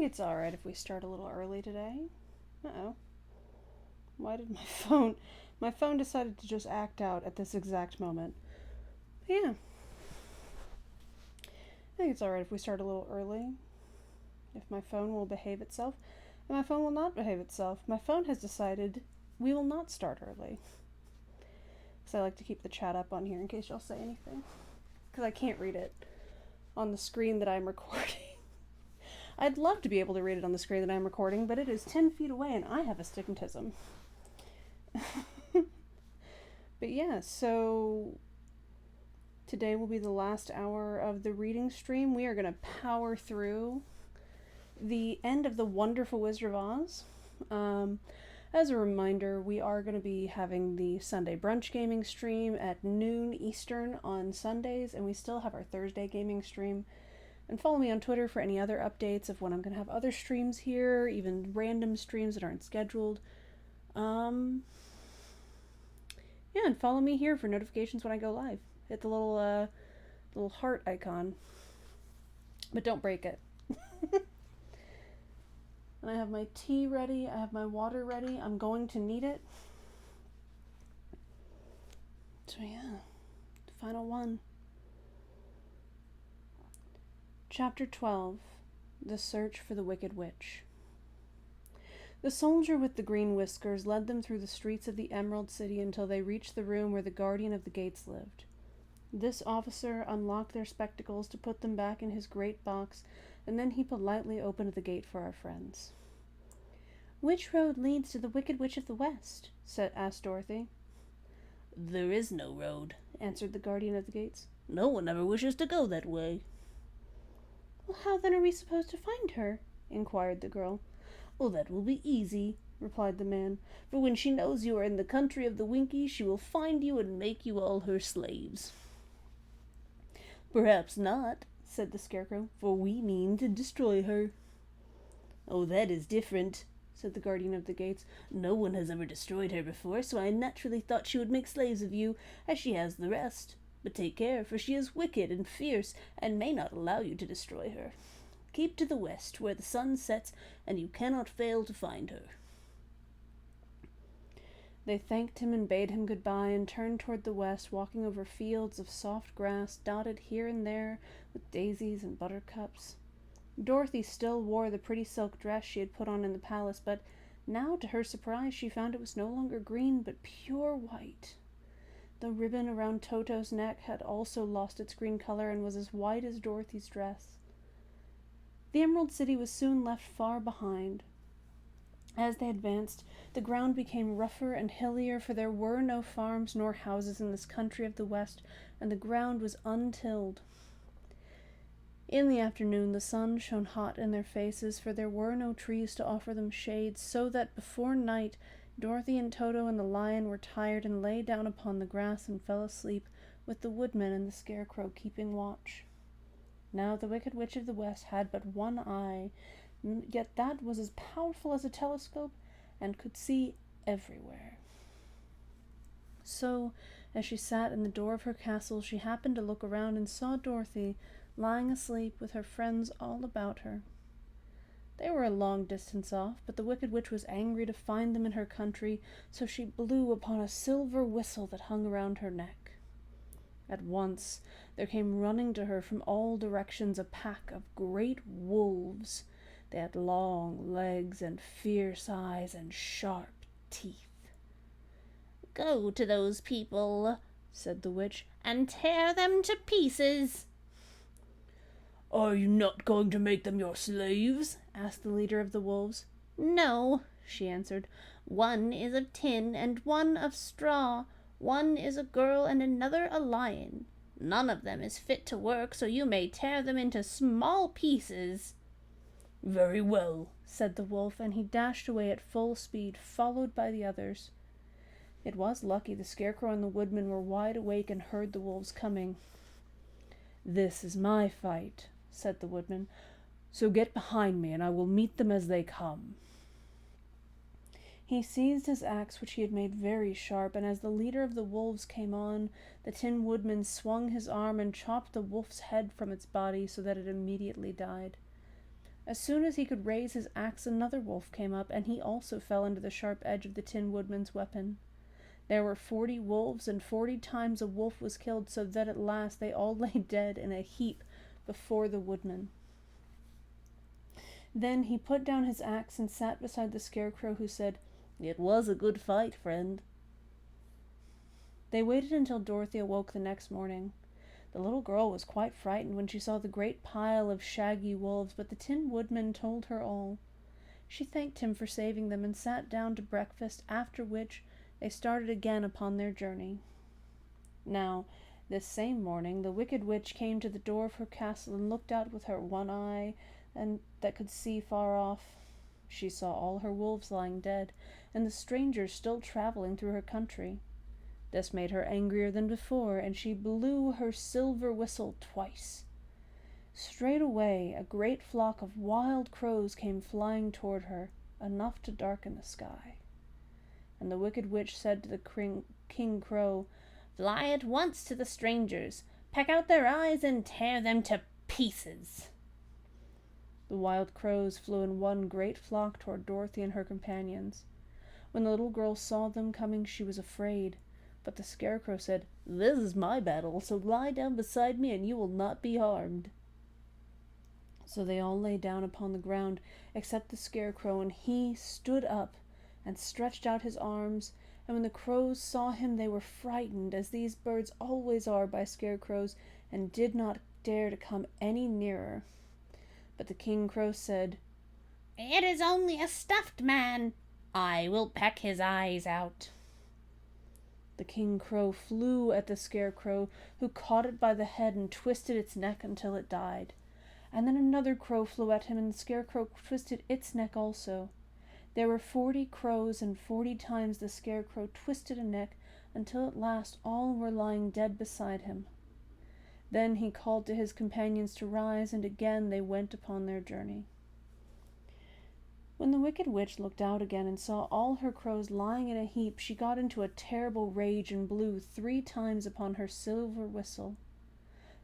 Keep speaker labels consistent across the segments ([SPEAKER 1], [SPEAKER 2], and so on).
[SPEAKER 1] it's alright if we start a little early today. Uh-oh. Why did my phone decided to just act out at this exact moment. But yeah. I think it's alright if we start a little early. If my phone will behave itself. And my phone will not behave itself. My phone has decided we will not start early. Because I like to keep the chat up on here in case y'all say anything. Because I can't read it on the screen that I'm recording. I'd love to be able to read it on the screen that I'm recording, but it is 10 feet away and I have astigmatism. But yeah, so today will be the last hour of the reading stream. We are going to power through the end of The Wonderful Wizard of Oz. As a reminder, we are going to be having the Sunday brunch gaming stream at noon Eastern on Sundays, and we still have our Thursday gaming stream. And follow me on Twitter for any other updates of when I'm going to have other streams here, even random streams that aren't scheduled. Yeah, and follow me here for notifications when I go live. Hit the little heart icon. But don't break it. And I have my tea ready. I have my water ready. I'm going to need it. So yeah, final one. Chapter 12. The Search for the Wicked Witch. The soldier with the green whiskers led them through the streets of the Emerald City until they reached the room where the guardian of the gates lived. This officer unlocked their spectacles to put them back in his great box, and then he politely opened the gate for our friends. "Which road leads to the Wicked Witch of the West?" asked Dorothy.
[SPEAKER 2] "There is no road,"
[SPEAKER 1] answered the guardian of the gates.
[SPEAKER 2] "No one ever wishes to go that way."
[SPEAKER 1] "Well, how then are we supposed to find her?" inquired the girl.
[SPEAKER 2] "Oh, that will be easy," replied the man, "for when she knows you are in the country of the Winkies, she will find you and make you all her slaves." "Perhaps not," said the Scarecrow, "for we mean to destroy her." "Oh, that is different," said the guardian of the gates. "No one has ever destroyed her before, so I naturally thought she would make slaves of you, as she has the rest. But take care, for she is wicked and fierce, and may not allow you to destroy her. Keep to the west, where the sun sets, and you cannot fail to find her."
[SPEAKER 1] They thanked him and bade him goodbye and turned toward the west, walking over fields of soft grass, dotted here and there with daisies and buttercups. Dorothy still wore the pretty silk dress she had put on in the palace, but now, to her surprise, she found it was no longer green, but pure white. The ribbon around Toto's neck had also lost its green color and was as white as Dorothy's dress. The Emerald City was soon left far behind. As they advanced, the ground became rougher and hillier, for there were no farms nor houses in this country of the West, and the ground was untilled. In the afternoon, the sun shone hot in their faces, for there were no trees to offer them shade, so that before night, Dorothy and Toto and the lion were tired and lay down upon the grass and fell asleep, with the woodman and the Scarecrow keeping watch. Now the Wicked Witch of the West had but one eye, yet that was as powerful as a telescope and could see everywhere. So, as she sat in the door of her castle, she happened to look around and saw Dorothy lying asleep with her friends all about her. They were a long distance off, but the Wicked Witch was angry to find them in her country, so she blew upon a silver whistle that hung around her neck. At once there came running to her from all directions a pack of great wolves. They had long legs and fierce eyes and sharp teeth.
[SPEAKER 2] "Go to those people," said the witch, "and tear them to pieces." "Are you not going to make them your slaves?" asked the leader of the wolves. "No," she answered. "One is of tin and one of straw. One is a girl and another a lion. None of them is fit to work, so you may tear them into small pieces." "Very well," said the wolf, and he dashed away at full speed, followed by the others. It was lucky the Scarecrow and the Woodman were wide awake and heard the wolves coming. "This is my fight," said the Woodman, "so get behind me, and I will meet them as they come." He seized his axe, which he had made very sharp, and as the leader of the wolves came on, the Tin Woodman swung his arm and chopped the wolf's head from its body so that it immediately died.
[SPEAKER 1] As soon as he could raise his axe, another wolf came up, and he also fell under the sharp edge of the Tin Woodman's weapon. There were 40 wolves, and 40 times a wolf was killed, so that at last they all lay dead in a heap before the woodman. Then he put down his axe and sat beside the Scarecrow, who said, "It was a good fight, friend." They waited until Dorothy awoke the next morning. The little girl was quite frightened when she saw the great pile of shaggy wolves, but the Tin Woodman told her all. She thanked him for saving them and sat down to breakfast, after which they started again upon their journey. Now, this same morning, the Wicked Witch came to the door of her castle and looked out with her one eye and that could see far off. She saw all her wolves lying dead, and the strangers still traveling through her country. This made her angrier than before, and she blew her silver whistle twice. Straightway a great flock of wild crows came flying toward her, enough to darken the sky. And the Wicked Witch said to the King Crow,
[SPEAKER 2] "Fly at once to the strangers, peck out their eyes, and tear them to pieces."
[SPEAKER 1] The wild crows flew in one great flock toward Dorothy and her companions. When the little girl saw them coming, she was afraid, but the Scarecrow said, "This is my battle, so lie down beside me and you will not be harmed." So they all lay down upon the ground, except the Scarecrow, and he stood up and stretched out his arms, and when the crows saw him they were frightened, as these birds always are by scarecrows, and did not dare to come any nearer. But the King Crow said,
[SPEAKER 2] "It is only a stuffed man. I will peck his eyes out."
[SPEAKER 1] The King Crow flew at the Scarecrow, who caught it by the head and twisted its neck until it died. And then another crow flew at him, and the Scarecrow twisted its neck also. There were 40 crows, and 40 times the Scarecrow twisted a neck, until at last all were lying dead beside him. Then he called to his companions to rise, and again they went upon their journey. When the Wicked Witch looked out again and saw all her crows lying in a heap, she got into a terrible rage and blew 3 times upon her silver whistle.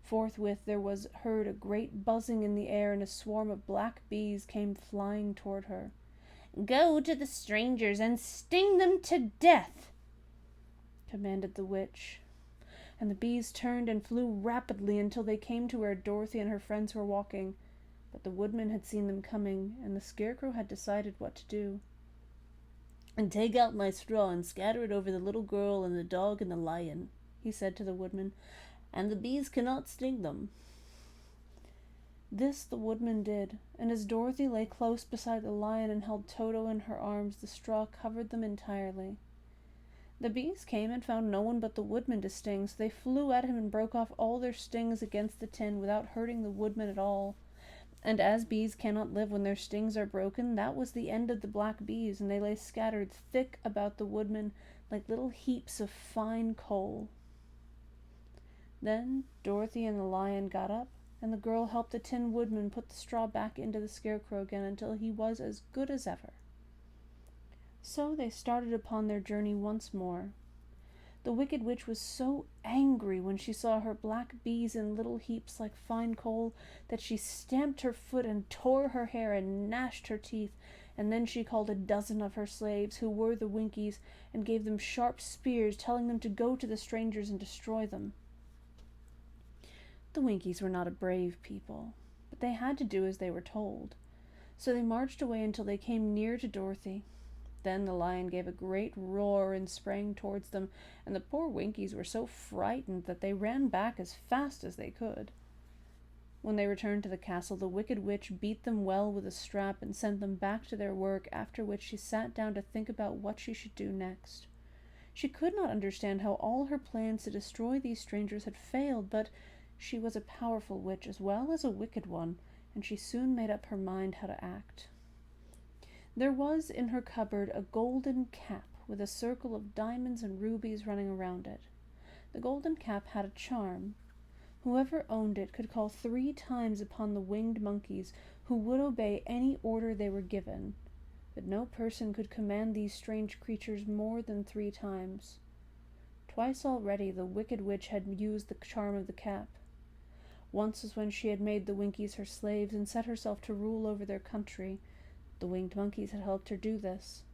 [SPEAKER 1] Forthwith there was heard a great buzzing in the air, and a swarm of black bees came flying toward her.
[SPEAKER 2] "Go to the strangers and sting them to death,"
[SPEAKER 1] commanded the witch. And the bees turned and flew rapidly until they came to where Dorothy and her friends were walking. But the woodman had seen them coming, and the Scarecrow had decided what to do. "And take out my straw and scatter it over the little girl and the dog and the lion," he said to the woodman, "and the bees cannot sting them." This the woodman did, and as Dorothy lay close beside the lion and held Toto in her arms, the straw covered them entirely. The bees came and found no one but the woodman to sting, so they flew at him and broke off all their stings against the tin without hurting the woodman at all. And as bees cannot live when their stings are broken, that was the end of the black bees, and they lay scattered thick about the woodman like little heaps of fine coal. Then Dorothy and the lion got up, and the girl helped the Tin Woodman put the straw back into the Scarecrow again until he was as good as ever. So they started upon their journey once more. The Wicked Witch was so angry when she saw her black bees in little heaps like fine coal that she stamped her foot and tore her hair and gnashed her teeth, and then she called a dozen of her slaves, who were the Winkies, and gave them sharp spears, telling them to go to the strangers and destroy them. The Winkies were not a brave people, but they had to do as they were told. So they marched away until they came near to Dorothy. Then the lion gave a great roar and sprang towards them, and the poor Winkies were so frightened that they ran back as fast as they could. When they returned to the castle, the Wicked Witch beat them well with a strap and sent them back to their work, after which she sat down to think about what she should do next. She could not understand how all her plans to destroy these strangers had failed, but she was a powerful witch as well as a wicked one, and she soon made up her mind how to act. There was in her cupboard a golden cap with a circle of diamonds and rubies running around it. The golden cap had a charm. Whoever owned it could call 3 times upon the winged monkeys, who would obey any order they were given, but no person could command these strange creatures more than 3 times. Twice already the Wicked Witch had used the charm of the cap. Once was when she had made the Winkies her slaves and set herself to rule over their country. The winged monkeys had helped her do this.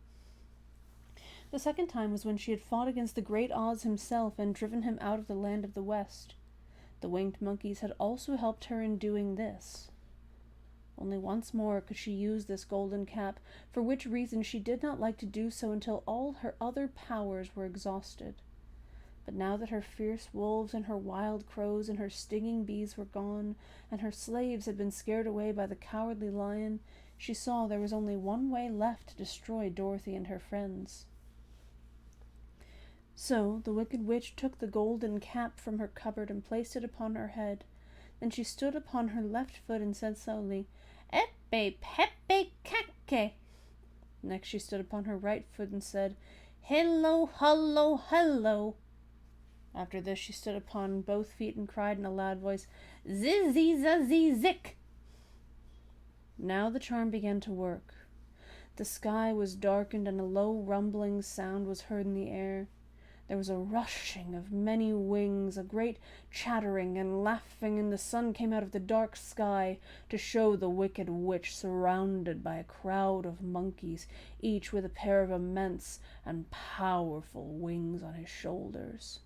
[SPEAKER 1] The second time was when she had fought against the great Oz himself and driven him out of the land of the West. The winged monkeys had also helped her in doing this. Only once more could she use this golden cap, for which reason she did not like to do so until all her other powers were exhausted. But now that her fierce wolves and her wild crows and her stinging bees were gone, and her slaves had been scared away by the cowardly lion, she saw there was only one way left to destroy Dorothy and her friends. So the wicked witch took the golden cap from her cupboard and placed it upon her head. Then she stood upon her left foot and said slowly, "Eppe peppe cacke." Next she stood upon her right foot and said, "Hello, hullo, hello." After this she stood upon both feet and cried in a loud voice, "Zizzy zazzy zick." Now the charm began to work. The sky was darkened and a low rumbling sound was heard in the air. There was a rushing of many wings, a great chattering and laughing, and the sun came out of the dark sky to show the wicked witch surrounded by a crowd of monkeys, each with a pair of immense and powerful wings on his shoulders.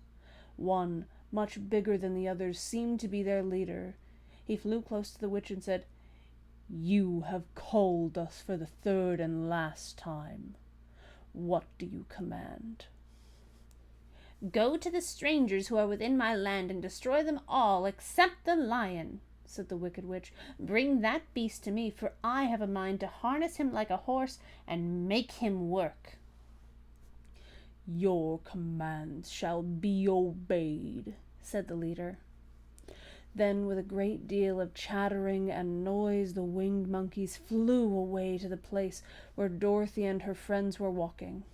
[SPEAKER 1] One, much bigger than the others, seemed to be their leader. He flew close to the witch and said, "You have called us for the third and last time. What do you command?"
[SPEAKER 2] "Go to the strangers who are within my land and destroy them all except the lion," said the wicked witch. "Bring that beast to me, for I have a mind to harness him like a horse and make him work."
[SPEAKER 1] "Your commands shall be obeyed," said the leader. Then, with a great deal of chattering and noise, the winged monkeys flew away to the place where Dorothy and her friends were walking.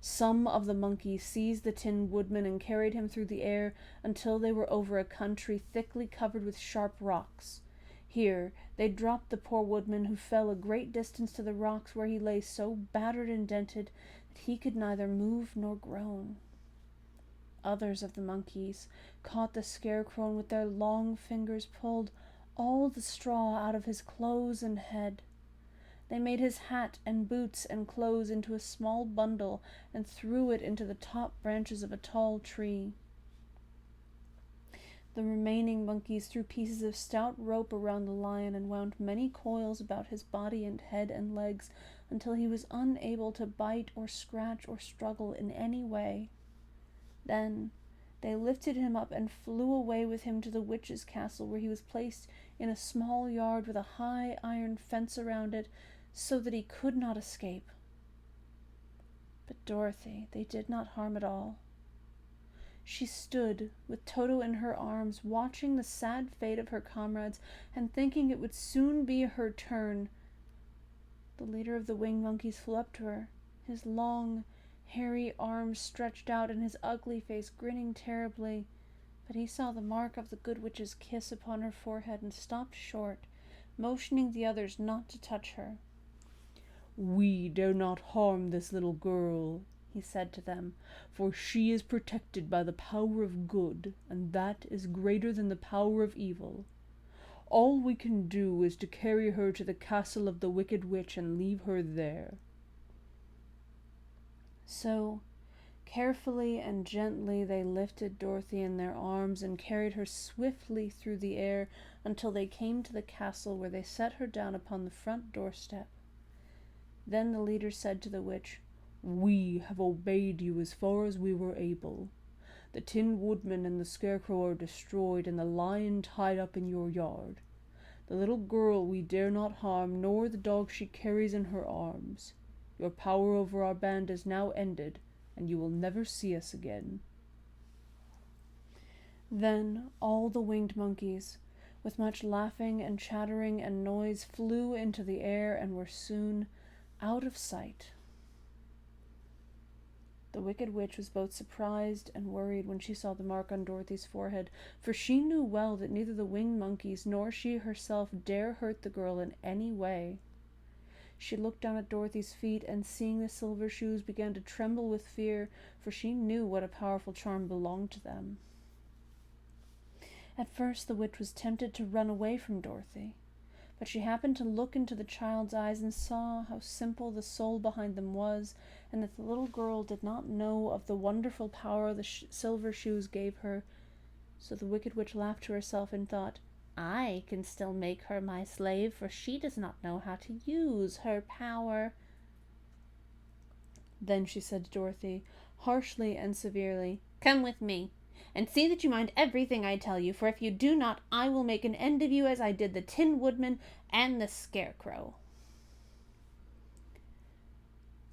[SPEAKER 1] Some of the monkeys seized the Tin Woodman and carried him through the air until they were over a country thickly covered with sharp rocks. Here they dropped the poor woodman, who fell a great distance to the rocks, where he lay so battered and dented that he could neither move nor groan. Others of the monkeys caught the Scarecrow and with their long fingers pulled all the straw out of his clothes and head. They made his hat and boots and clothes into a small bundle and threw it into the top branches of a tall tree. The remaining monkeys threw pieces of stout rope around the lion and wound many coils about his body and head and legs until he was unable to bite or scratch or struggle in any way. Then they lifted him up and flew away with him to the witch's castle, where he was placed in a small yard with a high iron fence around it, so that he could not escape. But Dorothy they did not harm at all. She stood, with Toto in her arms, watching the sad fate of her comrades, and thinking it would soon be her turn. The leader of the winged monkeys flew up to her, his long, hairy arms stretched out and his ugly face grinning terribly, but he saw the mark of the good witch's kiss upon her forehead and stopped short, motioning the others not to touch her. "We dare not harm this little girl," he said to them, "for she is protected by the power of good, and that is greater than the power of evil. All we can do is to carry her to the castle of the wicked witch and leave her there." So, carefully and gently they lifted Dorothy in their arms and carried her swiftly through the air until they came to the castle, where they set her down upon the front doorstep. Then the leader said to the witch, "We have obeyed you as far as we were able. The Tin Woodman and the Scarecrow are destroyed, and the lion tied up in your yard. The little girl we dare not harm, nor the dog she carries in her arms. Your power over our band is now ended, and you will never see us again." Then all the winged monkeys, with much laughing and chattering and noise, flew into the air and were soon out of sight. The wicked witch was both surprised and worried when she saw the mark on Dorothy's forehead, for she knew well that neither the winged monkeys nor she herself dare hurt the girl in any way. She looked down at Dorothy's feet, and seeing the silver shoes, began to tremble with fear, for she knew what a powerful charm belonged to them. At first the witch was tempted to run away from Dorothy, but she happened to look into the child's eyes and saw how simple the soul behind them was, and that the little girl did not know of the wonderful power the silver shoes gave her. So the wicked witch laughed to herself and thought, "I can still make her my slave, for she does not know how to use her power." Then she said to Dorothy, harshly and severely, "Come with me, and see that you mind everything I tell you, for if you do not, I will make an end of you as I did the Tin Woodman and the Scarecrow."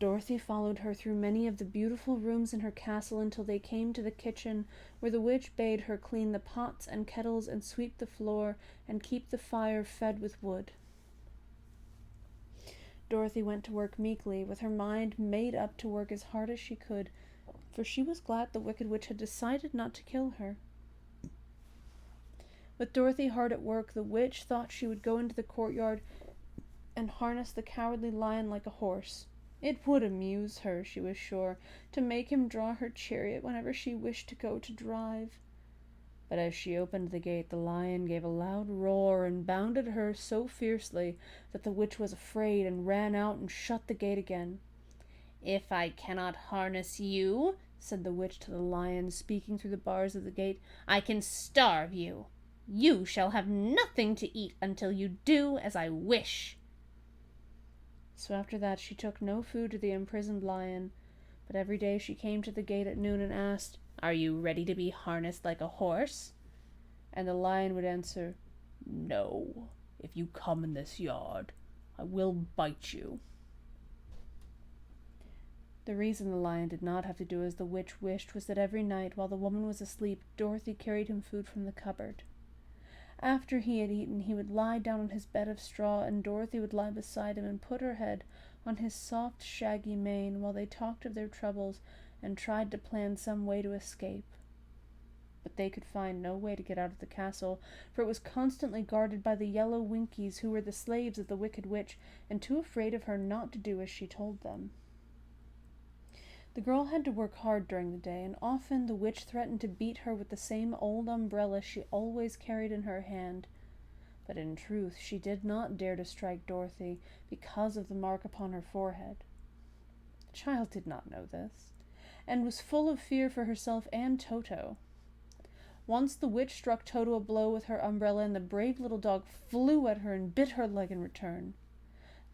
[SPEAKER 1] Dorothy followed her through many of the beautiful rooms in her castle until they came to the kitchen, where the witch bade her clean the pots and kettles and sweep the floor and keep the fire fed with wood. Dorothy went to work meekly, with her mind made up to work as hard as she could, for she was glad the wicked witch had decided not to kill her. With Dorothy hard at work, the witch thought she would go into the courtyard and harness the cowardly lion like a horse. It would amuse her, she was sure, to make him draw her chariot whenever she wished to go to drive. But as she opened the gate, the lion gave a loud roar and bounded at her so fiercely that the witch was afraid and ran out and shut the gate again. "If I cannot harness you," said the witch to the lion, speaking through the bars of the gate, "I can starve you. You shall have nothing to eat until you do as I wish." So after that she took no food to the imprisoned lion, but every day she came to the gate at noon and asked, "Are you ready to be harnessed like a horse?" And the lion would answer, "No. If you come in this yard, I will bite you." The reason the lion did not have to do as the witch wished was that every night, while the woman was asleep, Dorothy carried him food from the cupboard. After he had eaten, he would lie down on his bed of straw, and Dorothy would lie beside him and put her head on his soft, shaggy mane while they talked of their troubles and tried to plan some way to escape. But they could find no way to get out of the castle, for it was constantly guarded by the yellow Winkies, who were the slaves of the wicked witch, and too afraid of her not to do as she told them. The girl had to work hard during the day, and often the witch threatened to beat her with the same old umbrella she always carried in her hand. But in truth she did not dare to strike Dorothy because of the mark upon her forehead. The child did not know this, and was full of fear for herself and Toto. Once the witch struck Toto a blow with her umbrella, and the brave little dog flew at her and bit her leg in return.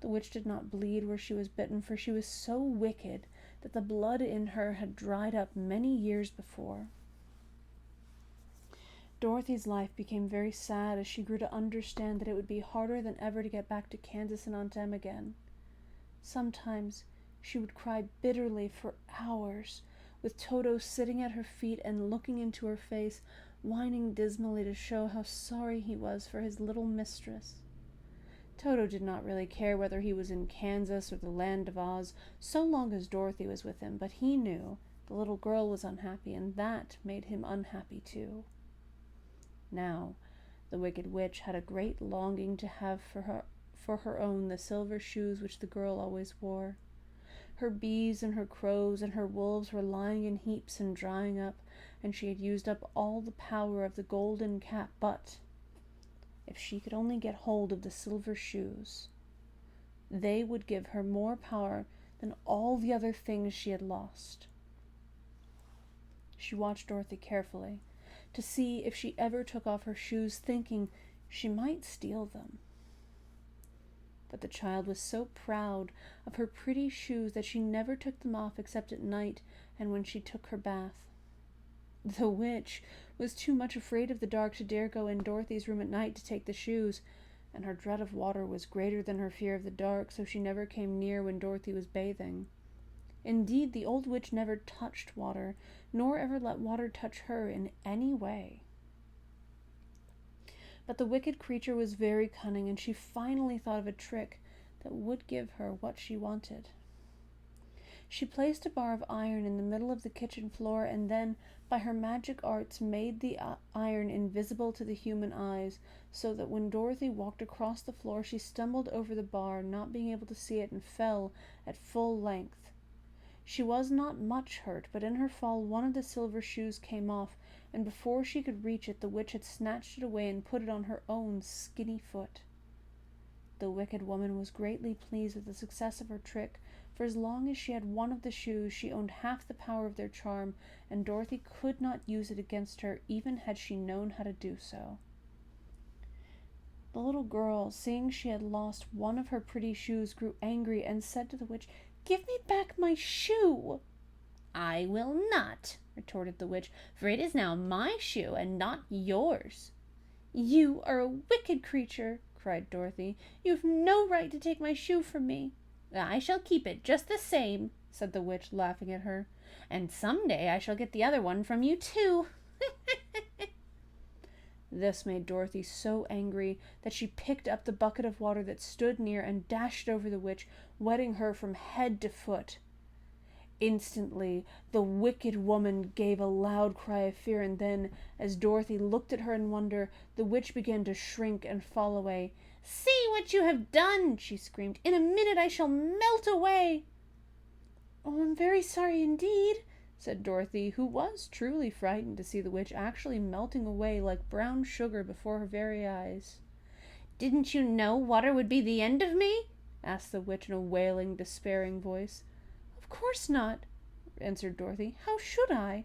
[SPEAKER 1] The witch did not bleed where she was bitten, for she was so wicked that the blood in her had dried up many years before. Dorothy's life became very sad as she grew to understand that it would be harder than ever to get back to Kansas and Aunt Em again. Sometimes she would cry bitterly for hours, with Toto sitting at her feet and looking into her face, whining dismally to show how sorry he was for his little mistress. Toto did not really care whether he was in Kansas or the land of Oz, so long as Dorothy was with him, but he knew the little girl was unhappy, and that made him unhappy too. Now, the wicked witch had a great longing to have for her own the silver shoes which the girl always wore. Her bees and her crows and her wolves were lying in heaps and drying up, and she had used up all the power of the golden cap, but if she could only get hold of the silver shoes, they would give her more power than all the other things she had lost. She watched Dorothy carefully to see if she ever took off her shoes, thinking she might steal them. But the child was so proud of her pretty shoes that she never took them off except at night and when she took her bath. The witch was too much afraid of the dark to dare go in Dorothy's room at night to take the shoes, and her dread of water was greater than her fear of the dark, so she never came near when Dorothy was bathing. Indeed, the old witch never touched water, nor ever let water touch her in any way. But the wicked creature was very cunning, and she finally thought of a trick that would give her what she wanted. She placed a bar of iron in the middle of the kitchen floor, and then, by her magic arts, made the iron invisible to the human eyes, so that when Dorothy walked across the floor, she stumbled over the bar, not being able to see it, and fell at full length. She was not much hurt, but in her fall one of the silver shoes came off, and before she could reach it, the witch had snatched it away and put it on her own skinny foot. The wicked woman was greatly pleased with the success of her trick, for as long as she had one of the shoes, she owned half the power of their charm, and Dorothy could not use it against her, even had she known how to do so. The little girl, seeing she had lost one of her pretty shoes, grew angry and said to the witch, "Give me back my shoe!"
[SPEAKER 2] "I will not," retorted the witch, "for it is now my shoe and not yours."
[SPEAKER 1] "You are a wicked creature," cried Dorothy. "You have no right to take my shoe from me."
[SPEAKER 2] "I shall keep it just the same," said the witch, laughing at her, "and some day I shall get the other one from you too."
[SPEAKER 1] This made Dorothy so angry that she picked up the bucket of water that stood near and dashed over the witch, wetting her from head to foot. Instantly, the wicked woman gave a loud cry of fear, and then, as Dorothy looked at her in wonder, the witch began to shrink and fall away.
[SPEAKER 2] "See what you have done!" she screamed. "In a minute I shall melt away."
[SPEAKER 1] "Oh, I'm very sorry indeed," said Dorothy, who was truly frightened to see the witch actually melting away like brown sugar before her very eyes.
[SPEAKER 2] "Didn't you know water would be the end of me?" asked the witch in a wailing, despairing voice.
[SPEAKER 1] "Of course not," answered Dorothy. "How should I?"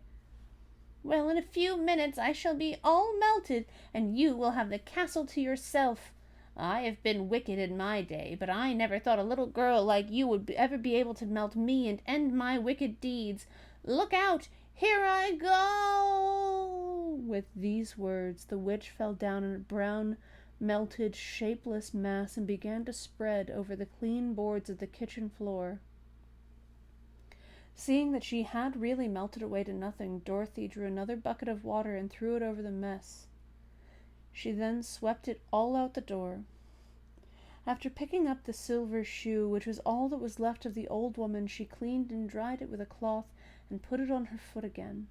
[SPEAKER 2] "Well, in a few minutes I shall be all melted, and you will have the castle to yourself. I have been wicked in my day, but I never thought a little girl like you would ever be able to melt me and end my wicked deeds. Look out! Here I go!"
[SPEAKER 1] With these words, the witch fell down in a brown, melted, shapeless mass and began to spread over the clean boards of the kitchen floor. Seeing that she had really melted away to nothing, Dorothy drew another bucket of water and threw it over the mess. She then swept it all out the door. After picking up the silver shoe, which was all that was left of the old woman, she cleaned and dried it with a cloth and put it on her foot again.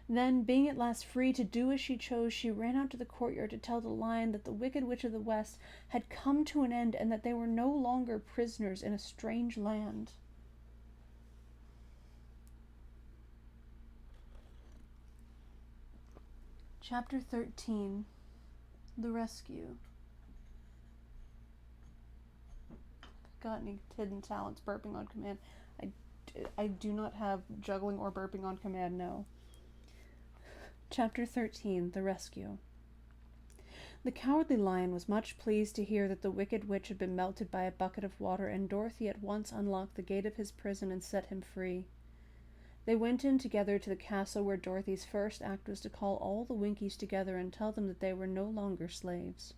[SPEAKER 1] Then, being at last free to do as she chose, she ran out to the courtyard to tell the lion that the Wicked Witch of the West had come to an end and that they were no longer prisoners in a strange land. Chapter 13. The Rescue. Got any hidden talents burping on command? I do not have juggling or burping on command, no. Chapter 13. The Rescue. The Cowardly Lion was much pleased to hear that the Wicked Witch had been melted by a bucket of water, and Dorothy at once unlocked the gate of his prison and set him free. They went in together to the castle, where Dorothy's first act was to call all the Winkies together and tell them that they were no longer slaves.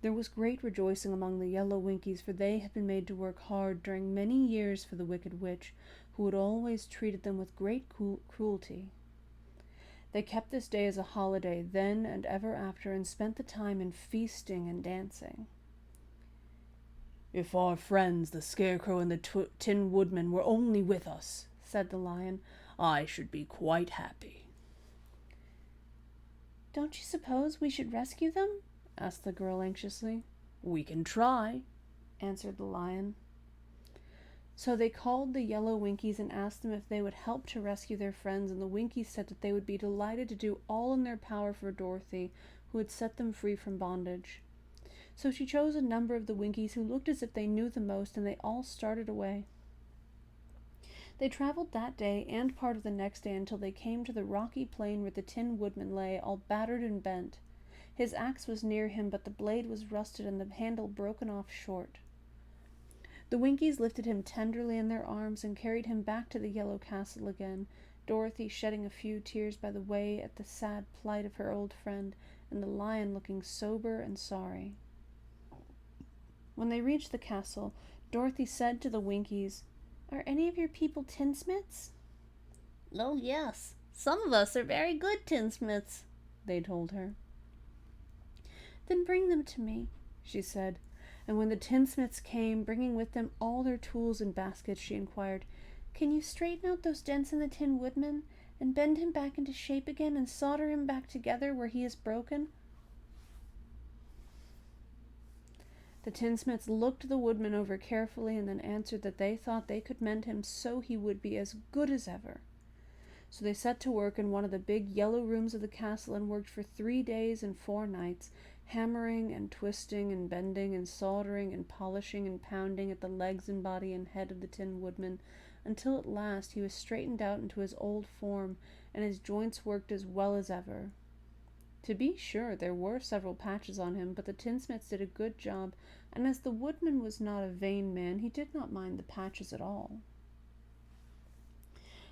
[SPEAKER 1] There was great rejoicing among the yellow Winkies, for they had been made to work hard during many years for the Wicked Witch, who had always treated them with great cruelty. They kept this day as a holiday then and ever after, and spent the time in feasting and dancing. "If our friends, the Scarecrow and the Tin Woodman, were only with us," said the Lion, "I should be quite happy." "Don't you suppose we should rescue them?" asked the girl anxiously. "We can try," answered the Lion. So they called the yellow Winkies and asked them if they would help to rescue their friends, and the Winkies said that they would be delighted to do all in their power for Dorothy, who had set them free from bondage. So she chose a number of the Winkies who looked as if they knew the most, and they all started away. They traveled that day and part of the next day until they came to the rocky plain where the Tin Woodman lay, all battered and bent. His axe was near him, but the blade was rusted and the handle broken off short. The Winkies lifted him tenderly in their arms and carried him back to the yellow castle again, Dorothy shedding a few tears by the way at the sad plight of her old friend, and the Lion looking sober and sorry. When they reached the castle, Dorothy said to the Winkies, "Are any of your people tinsmiths?"
[SPEAKER 2] "Oh, yes. Some of us are very good tinsmiths," they told her.
[SPEAKER 1] "Then bring them to me," she said, and when the tinsmiths came, bringing with them all their tools and baskets, she inquired, "Can you straighten out those dents in the Tin Woodman, and bend him back into shape again, and solder him back together where he is broken?" The tinsmiths looked the woodman over carefully and then answered that they thought they could mend him so he would be as good as ever. So they set to work in one of the big yellow rooms of the castle and worked for 3 days and 4 nights, hammering and twisting and bending and soldering and polishing and pounding at the legs and body and head of the Tin Woodman, until at last he was straightened out into his old form, and his joints worked as well as ever. To be sure, there were several patches on him, but the tinsmiths did a good job, and as the woodman was not a vain man, he did not mind the patches at all.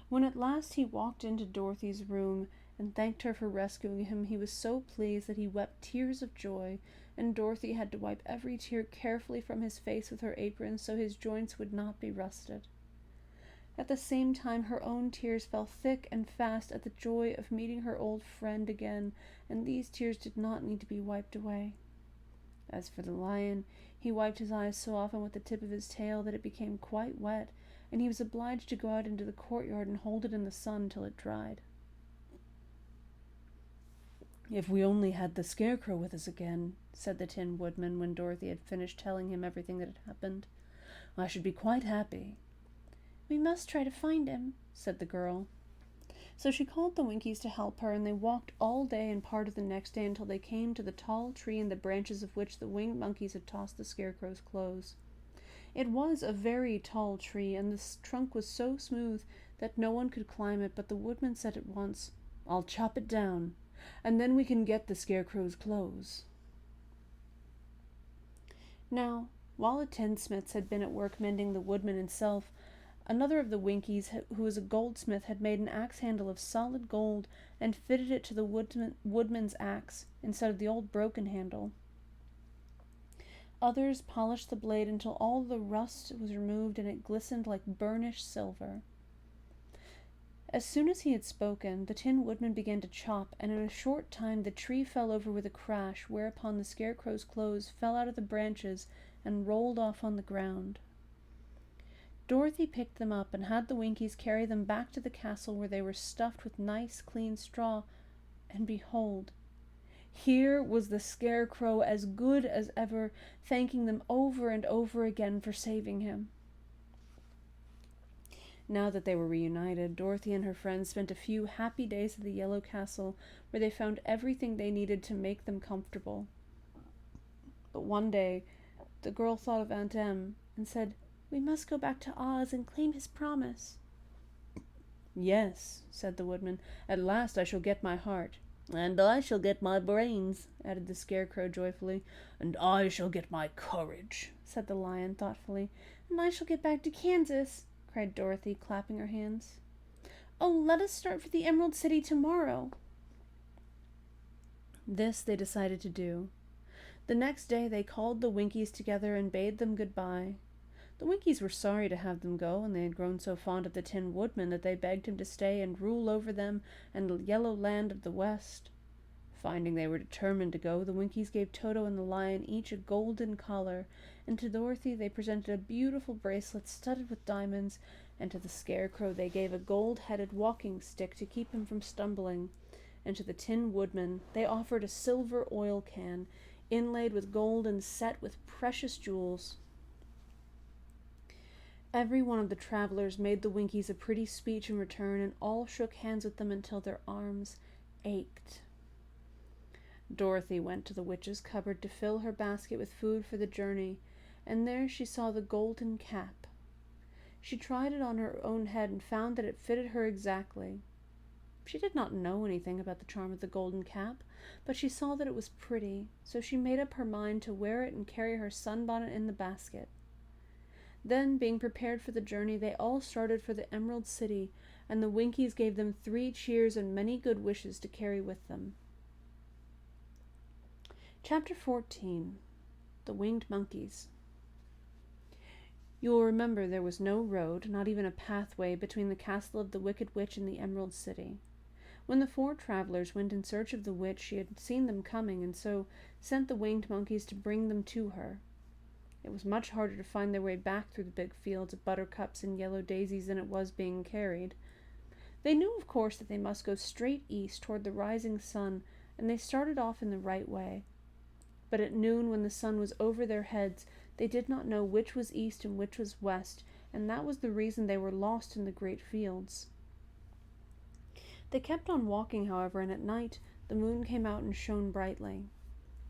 [SPEAKER 1] When at last he walked into Dorothy's room and thanked her for rescuing him, he was so pleased that he wept tears of joy, and Dorothy had to wipe every tear carefully from his face with her apron so his joints would not be rusted. At the same time, her own tears fell thick and fast at the joy of meeting her old friend again, and these tears did not need to be wiped away. As for the lion, he wiped his eyes so often with the tip of his tail that it became quite wet, and he was obliged to go out into the courtyard and hold it in the sun till it dried. "If we only had the Scarecrow with us again," said the Tin Woodman when Dorothy had finished telling him everything that had happened, "I should be quite happy."
[SPEAKER 2] "We must try to find him," said the girl.
[SPEAKER 1] So she called the Winkies to help her, and they walked all day and part of the next day until they came to the tall tree in the branches of which the winged monkeys had tossed the Scarecrow's clothes. It was a very tall tree, and the trunk was so smooth that no one could climb it, but the Woodman said at once, "I'll chop it down, and then we can get the Scarecrow's clothes." Now, while the tinsmiths had been at work mending the Woodman himself, another of the Winkies, who was a goldsmith, had made an axe handle of solid gold and fitted it to the woodman's axe instead of the old broken handle. Others polished the blade until all the rust was removed and it glistened like burnished silver. As soon as he had spoken, the Tin Woodman began to chop, and in a short time the tree fell over with a crash, whereupon the Scarecrow's clothes fell out of the branches and rolled off on the ground. Dorothy picked them up and had the Winkies carry them back to the castle, where they were stuffed with nice clean straw, and behold, here was the Scarecrow as good as ever, thanking them over and over again for saving him. Now that they were reunited, Dorothy and her friends spent a few happy days at the Yellow Castle, where they found everything they needed to make them comfortable. But one day, the girl thought of Aunt Em and said, "We must go back to Oz and claim his promise." "Yes," said the Woodman, "at last I shall get my heart."
[SPEAKER 2] "And I shall get my brains,"
[SPEAKER 1] added the Scarecrow joyfully.
[SPEAKER 3] "And I shall get my courage,"
[SPEAKER 1] said the Lion thoughtfully. "And I shall get back to Kansas," cried Dorothy, clapping her hands. "Oh, let us start for the Emerald City tomorrow." This they decided to do. The next day they called the Winkies together and bade them goodbye. The Winkies were sorry to have them go, and they had grown so fond of the Tin Woodman that they begged him to stay and rule over them and the yellow land of the West. Finding they were determined to go, the Winkies gave Toto and the Lion each a golden collar, and to Dorothy they presented a beautiful bracelet studded with diamonds, and to the Scarecrow they gave a gold-headed walking stick to keep him from stumbling, and to the Tin Woodman they offered a silver oil can, inlaid with gold and set with precious jewels. Every one of the travelers made the Winkies a pretty speech in return, and all shook hands with them until their arms ached. Dorothy went to the witch's cupboard to fill her basket with food for the journey, and there she saw the golden cap. She tried it on her own head and found that it fitted her exactly. She did not know anything about the charm of the golden cap, but she saw that it was pretty, so she made up her mind to wear it and carry her sunbonnet in the basket. Then, being prepared for the journey, they all started for the Emerald City, and the Winkies gave them 3 cheers and many good wishes to carry with them. Chapter 14. The Winged Monkeys. You will remember there was no road, not even a pathway, between the castle of the Wicked Witch and the Emerald City. When the 4 travelers went in search of the witch, she had seen them coming, and so sent the winged monkeys to bring them to her. It was much harder to find their way back through the big fields of buttercups and yellow daisies than it was being carried. They knew, of course, that they must go straight east toward the rising sun, and they started off in the right way. But at noon, when the sun was over their heads, they did not know which was east and which was west, and that was the reason they were lost in the great fields. They kept on walking, however, and at night the moon came out and shone brightly.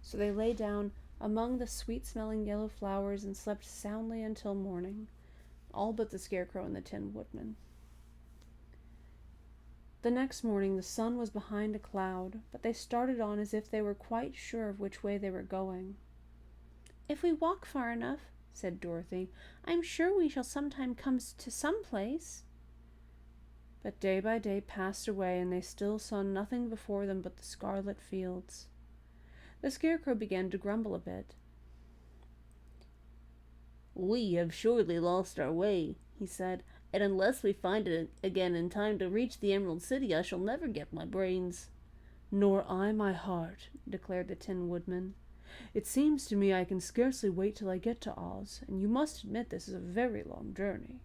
[SPEAKER 1] So they lay down among the sweet-smelling yellow flowers and slept soundly until morning, all but the Scarecrow and the Tin Woodman. The next morning the sun was behind a cloud, but they started on as if they were quite sure of which way they were going.
[SPEAKER 2] "If we walk far enough," said Dorothy, "I'm sure we shall sometime come to some place."
[SPEAKER 1] But day by day passed away, and they still saw nothing before them but the scarlet fields. The Scarecrow began to grumble a bit.
[SPEAKER 3] "We have surely lost our way," he said, "and unless we find it again in time to reach the Emerald City, I shall never get my brains."
[SPEAKER 1] "Nor I my heart," declared the Tin Woodman. "It seems to me I can scarcely wait till I get to Oz, and you must admit this is a very long journey."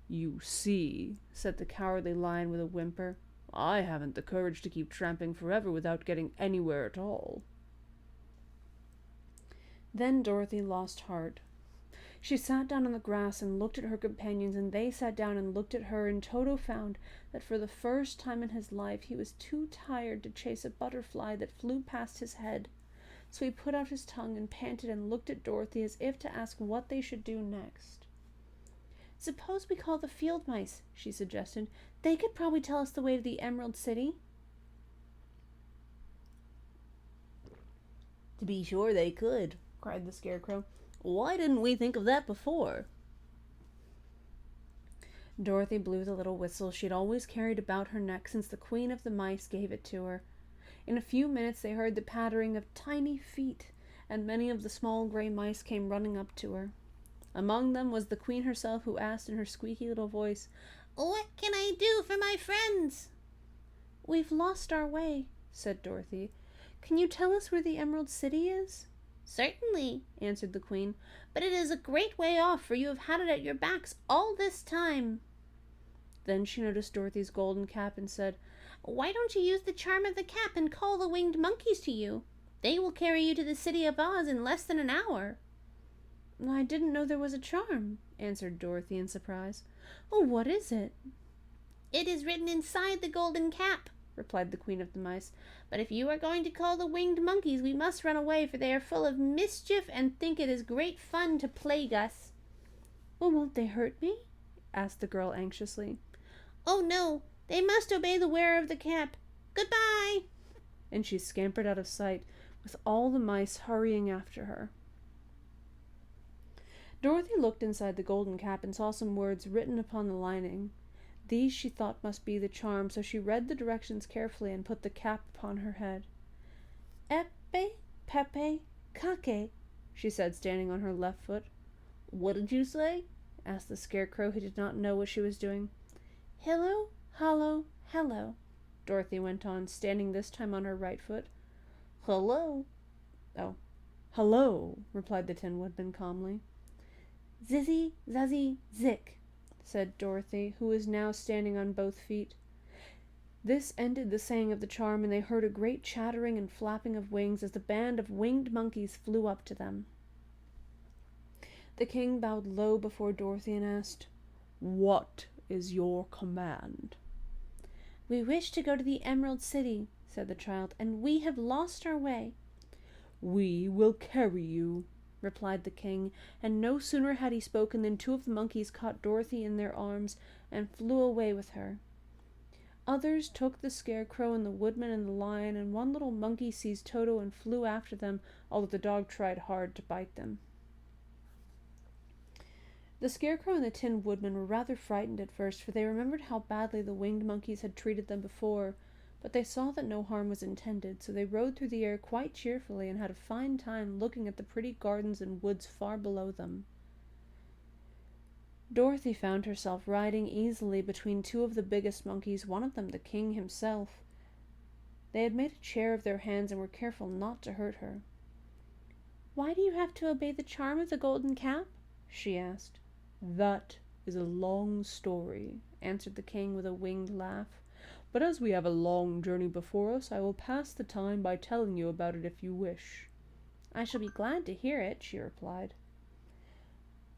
[SPEAKER 1] "You see," said the Cowardly Lion with a whimper, "I haven't the courage to keep tramping forever without getting anywhere at all." Then Dorothy lost heart. She sat down on the grass and looked at her companions, and they sat down and looked at her, and Toto found that for the first time in his life he was too tired to chase a butterfly that flew past his head. So he put out his tongue and panted and looked at Dorothy as if to ask what they should do next.
[SPEAKER 2] "Suppose we call the field mice," she suggested. "They could probably tell us the way to the Emerald City."
[SPEAKER 3] "To be sure they could," cried the Scarecrow. "Why didn't we think of that before?"
[SPEAKER 1] Dorothy blew the little whistle she had always carried about her neck since the Queen of the Mice gave it to her. In a few minutes they heard the pattering of tiny feet, and many of the small gray mice came running up to her. Among them was the Queen herself, who asked in her squeaky little voice,
[SPEAKER 2] "What can I do for my friends?"
[SPEAKER 1] "We've lost our way," said Dorothy. "Can you tell us where the Emerald City is?"
[SPEAKER 2] "Certainly," answered the Queen, "but it is a great way off, for you have had it at your backs all this time."
[SPEAKER 1] Then she noticed Dorothy's golden cap and said,
[SPEAKER 2] "Why don't you use the charm of the cap and call the winged monkeys to you? They will carry you to the City of Oz in less than an hour."
[SPEAKER 1] "I didn't know there was a charm," answered Dorothy in surprise. "Oh, what is it?"
[SPEAKER 2] "It is written inside the golden cap," replied the Queen of the Mice. "But if you are going to call the winged monkeys, we must run away, for they are full of mischief and think it is great fun to plague us."
[SPEAKER 1] "Well, won't they hurt me?" asked the girl anxiously.
[SPEAKER 2] "Oh, no, they must obey the wearer of the cap. Goodbye!"
[SPEAKER 1] And she scampered out of sight, with all the mice hurrying after her. Dorothy looked inside the golden cap and saw some words written upon the lining. These she thought must be the charm, so she read the directions carefully and put the cap upon her head. "Epe, pepe, kake," she said, standing on her left foot.
[SPEAKER 3] "What did you say?"
[SPEAKER 1] asked the Scarecrow, who did not know what she was doing. "Hillo, hollo, hello," Dorothy went on, standing this time on her right foot.
[SPEAKER 3] "Hello."
[SPEAKER 1] "Oh, hello," replied the Tin Woodman calmly. "Zizzy, zazzy, zick," said Dorothy, who was now standing on both feet. This ended the saying of the charm, and they heard a great chattering and flapping of wings as the band of winged monkeys flew up to them. The king bowed low before Dorothy and asked, "What is your command?"
[SPEAKER 2] "We wish to go to the Emerald City," said the child, "and we have lost our way."
[SPEAKER 1] "We will carry you," replied the king, and no sooner had he spoken than two of the monkeys caught Dorothy in their arms and flew away with her. Others took the Scarecrow and the Woodman and the Lion, and one little monkey seized Toto and flew after them, although the dog tried hard to bite them. The Scarecrow and the Tin Woodman were rather frightened at first, for they remembered how badly the winged monkeys had treated them before, but they saw that no harm was intended, so they rode through the air quite cheerfully and had a fine time looking at the pretty gardens and woods far below them. Dorothy found herself riding easily between two of the biggest monkeys, one of them the king himself. They had made a chair of their hands and were careful not to hurt her.
[SPEAKER 2] "Why do you have to obey the charm of the golden cap?"
[SPEAKER 1] she asked. "That is a long story," answered the king with a winged laugh. "But as we have a long journey before us, I will pass the time by telling you about it if you wish."
[SPEAKER 2] "I shall be glad to hear it," she replied.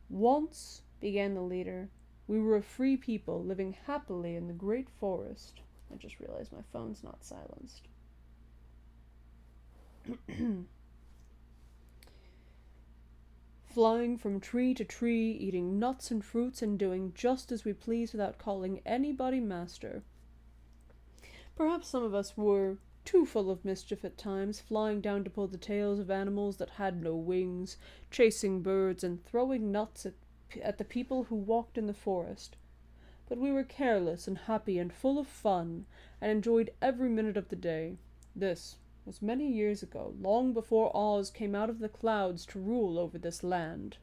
[SPEAKER 1] "Once," began the leader, "we were a free people living happily in the great forest. I just realized my phone's not silenced. Flying from tree to tree, eating nuts and fruits, and doing just as we please without calling anybody master. Perhaps some of us were too full of mischief at times, flying down to pull the tails of animals that had no wings, chasing birds, and throwing nuts at the people who walked in the forest. But we were careless and happy and full of fun, and enjoyed every minute of the day. This was many years ago, long before Oz came out of the clouds to rule over this land.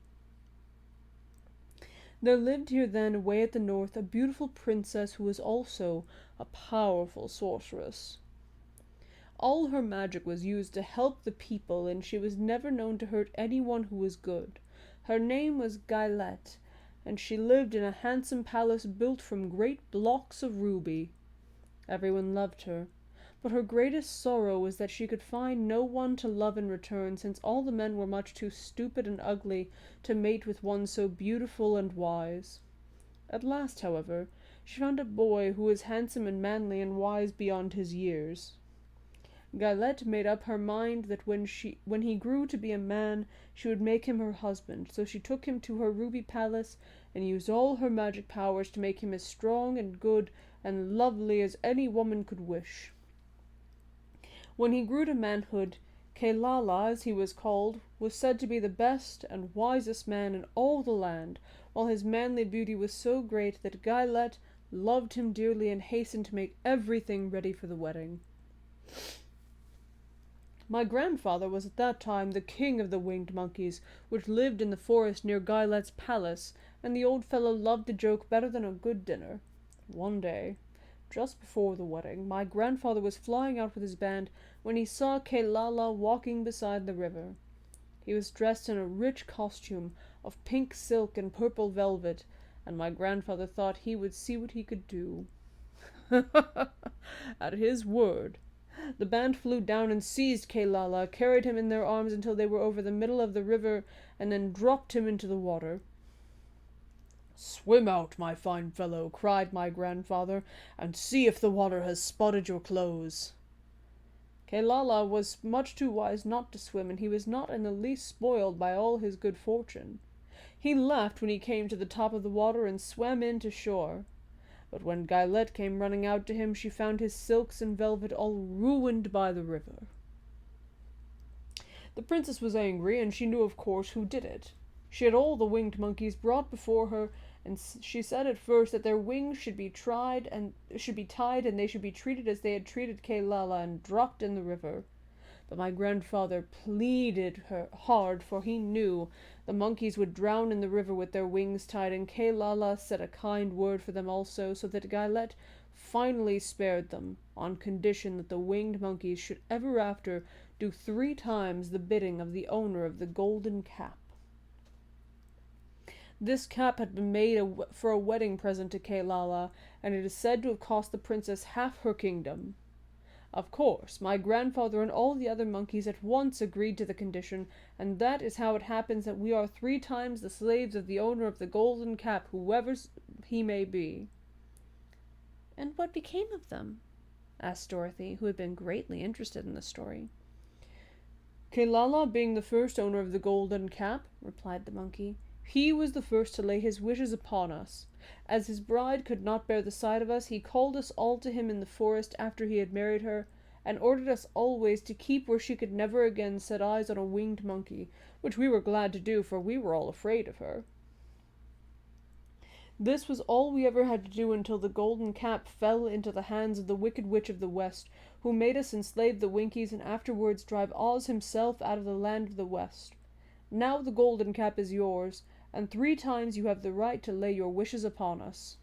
[SPEAKER 1] There lived here then, away at the north, a beautiful princess who was also a powerful sorceress. All her magic was used to help the people, and she was never known to hurt anyone who was good. Her name was Gillette, and she lived in a handsome palace built from great blocks of ruby. Everyone loved her, but her greatest sorrow was that she could find no one to love in return, since all the men were much too stupid and ugly to mate with one so beautiful and wise. At last, however, she found a boy who was handsome and manly and wise beyond his years. Gillette made up her mind that when he grew to be a man, she would make him her husband, so she took him to her ruby palace and used all her magic powers to make him as strong and good and lovely as any woman could wish. When he grew to manhood, Kailala, as he was called, was said to be the best and wisest man in all the land, while his manly beauty was so great that Gillette loved him dearly and hastened to make everything ready for the wedding. My grandfather was at that time the king of the winged monkeys, which lived in the forest near Gillette's palace, and the old fellow loved a joke better than a good dinner. One day, just before the wedding, my grandfather was flying out with his band when he saw Kailala walking beside the river. He was dressed in a rich costume of pink silk and purple velvet, and my grandfather thought he would see what he could do. At his word, the band flew down and seized Kailala, carried him in their arms until they were over the middle of the river, and then dropped him into the water. "Swim out, my fine fellow," cried my grandfather, "and see if the water has spotted your clothes." Kailala was much too wise not to swim, and he was not in the least spoiled by all his good fortune. He laughed when he came to the top of the water and swam in to shore. But when Gillette came running out to him, she found his silks and velvet all ruined by the river. The princess was angry, and she knew, of course, who did it. She had all the winged monkeys brought before her, and she said at first that their wings should be tied, and they should be treated as they had treated Kailala, and dropped in the river. But my grandfather pleaded her hard, for he knew the monkeys would drown in the river with their wings tied, and Kailala said a kind word for them also, so that Gillette finally spared them, on condition that the winged monkeys should ever after do 3 times the bidding of the owner of the golden cap. This cap had been made for a wedding present to Kailala, and it is said to have cost the princess half her kingdom. Of course, my grandfather and all the other monkeys at once agreed to the condition, and that is how it happens that we are 3 times the slaves of the owner of the golden cap, whoever he may be. "And what became of them?" asked Dorothy, who had been greatly interested in the story. "Kailala being the first owner of the golden cap," replied the monkey, "he was the first to lay his wishes upon us. As his bride could not bear the sight of us, he called us all to him in the forest after he had married her, and ordered us always to keep where she could never again set eyes on a winged monkey, which we were glad to do, for we were all afraid of her. This was all we ever had to do until the golden cap fell into the hands of the Wicked Witch of the West, who made us enslave the Winkies and afterwards drive Oz himself out of the land of the West. Now the golden cap is yours, and 3 times you have the right to lay your wishes upon us."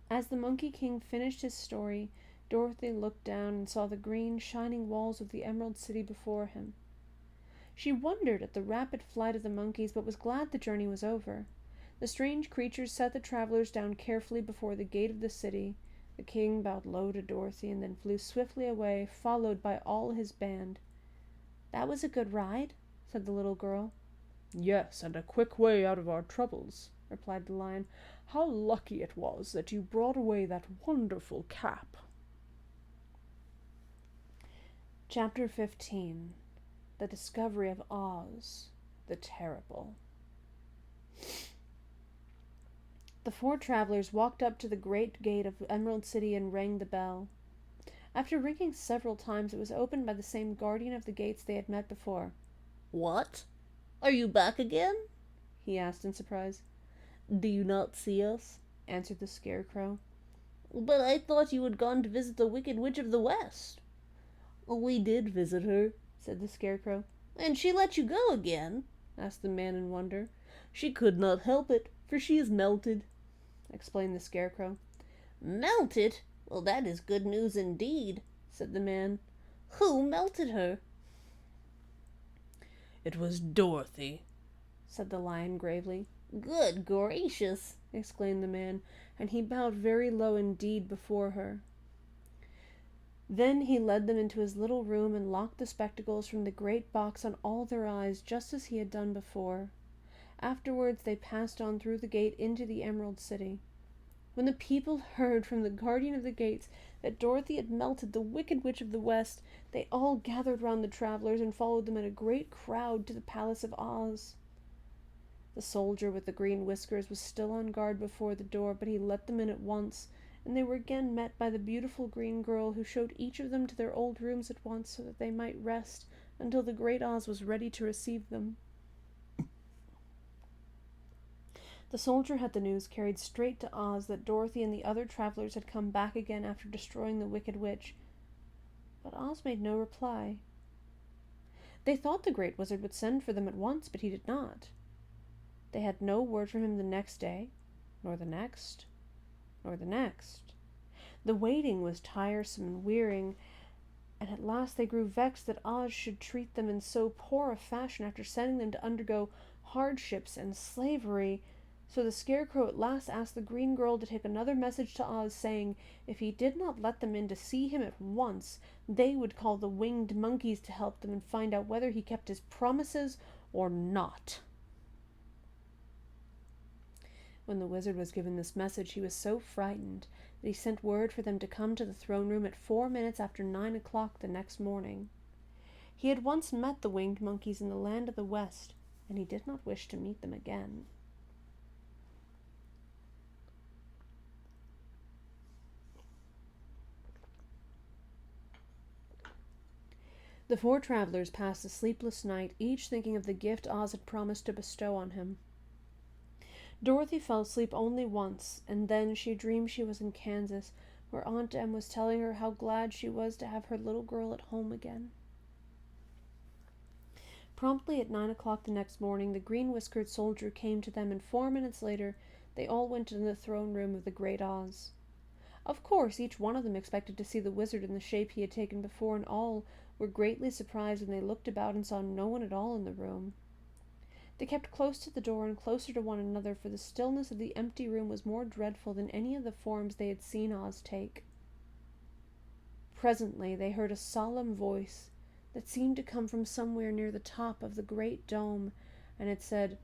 [SPEAKER 1] As the Monkey King finished his story, Dorothy looked down and saw the green, shining walls of the Emerald City before him. She wondered at the rapid flight of the monkeys, but was glad the journey was over. The strange creatures set the travelers down carefully before the gate of the city. The king bowed low to Dorothy and then flew swiftly away, followed by all his band. "That was a good ride," said the little girl. "Yes, and a quick way out of our troubles," replied the lion. How lucky it was that you brought away that wonderful cap. Chapter 15. The Discovery of Oz, the Terrible. The four travelers walked up to the great gate of Emerald City and rang the bell. After ringing several times, it was opened by the same guardian of the gates they had met before.
[SPEAKER 3] "What? Are you back again?"
[SPEAKER 1] he asked in surprise.
[SPEAKER 3] "Do you not see us?"
[SPEAKER 1] answered the Scarecrow.
[SPEAKER 3] "But I thought you had gone to visit the Wicked Witch of the West."
[SPEAKER 1] "We did visit her," said the Scarecrow.
[SPEAKER 3] "And she let you go again?"
[SPEAKER 1] asked the man in wonder.
[SPEAKER 3] "She could not help it, for she is melted,"
[SPEAKER 1] explained the Scarecrow.
[SPEAKER 3] "Melted? Well, that is good news indeed," said the man. "Who melted her?"
[SPEAKER 2] "It was Dorothy,"
[SPEAKER 1] said the Lion gravely.
[SPEAKER 3] "Good gracious!"
[SPEAKER 1] exclaimed the man, and he bowed very low indeed before her. Then he led them into his little room and locked the spectacles from the great box on all their eyes, just as he had done before. Afterwards they passed on through the gate into the Emerald City. When the people heard from the guardian of the gates that Dorothy had melted the Wicked Witch of the West, they all gathered round the travelers and followed them in a great crowd to the Palace of Oz. The soldier with the green whiskers was still on guard before the door, but he let them in at once, and they were again met by the beautiful green girl, who showed each of them to their old rooms at once so that they might rest until the great Oz was ready to receive them. The soldier had the news carried straight to Oz that Dorothy and the other travelers had come back again after destroying the Wicked Witch, but Oz made no reply. They thought the Great Wizard would send for them at once, but he did not. They had no word from him the next day, nor the next, nor the next. The waiting was tiresome and wearying, and at last they grew vexed that Oz should treat them in so poor a fashion after sending them to undergo hardships and slavery. So the Scarecrow at last asked the green girl to take another message to Oz, saying if he did not let them in to see him at once, they would call the winged monkeys to help them and find out whether he kept his promises or not. When the wizard was given this message, he was so frightened that he sent word for them to come to the throne room at 4 minutes after 9 o'clock the next morning. He had once met the winged monkeys in the land of the West, and he did not wish to meet them again. The four travelers passed a sleepless night, each thinking of the gift Oz had promised to bestow on him. Dorothy fell asleep only once, and then she dreamed she was in Kansas, where Aunt Em was telling her how glad she was to have her little girl at home again. Promptly at 9 o'clock the next morning, the green-whiskered soldier came to them, and 4 minutes later they all went into the throne room of the great Oz. Of course, each one of them expected to see the wizard in the shape he had taken before, and all were greatly surprised when they looked about and saw no one at all in the room. They kept close to the door and closer to one another, for the stillness of the empty room was more dreadful than any of the forms they had seen Oz take. Presently they heard a solemn voice that seemed to come from somewhere near the top of the great dome, and it said,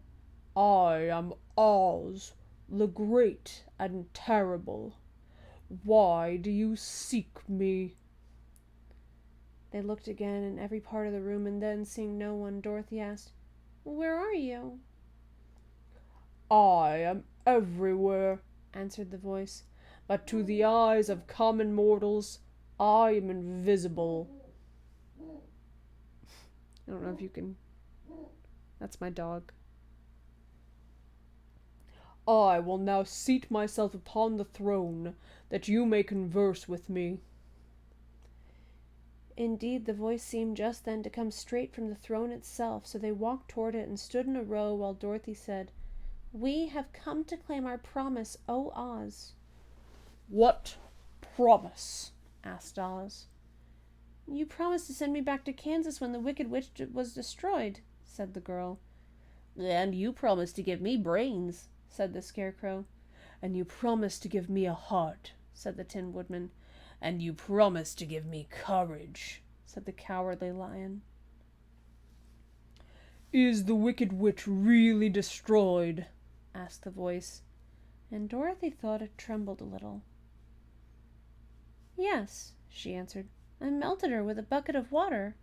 [SPEAKER 1] "I am Oz, the great and terrible. Why do you seek me?" They looked again in every part of the room, and then, seeing no one, Dorothy asked, "Where are you?" "I am everywhere," answered the voice, "but to the eyes of common mortals, I am invisible." I don't know if you can... That's my dog. "I will now seat myself upon the throne, that you may converse with me." Indeed, the voice seemed just then to come straight from the throne itself, so they walked toward it and stood in a row while Dorothy said, "We have come to claim our promise, O Oz." "What promise?" asked Oz. "You promised to send me back to Kansas when the Wicked Witch was destroyed," said the girl.
[SPEAKER 3] "And you promised to give me brains,"
[SPEAKER 1] said the Scarecrow. "And you promised to give me a heart," said the Tin Woodman.
[SPEAKER 2] "And you promised to give me courage,"
[SPEAKER 1] said the Cowardly Lion.
[SPEAKER 2] "Is the Wicked Witch really destroyed?"
[SPEAKER 1] asked the voice. and Dorothy thought it trembled a little. "Yes," she answered. "I melted her with a bucket of water."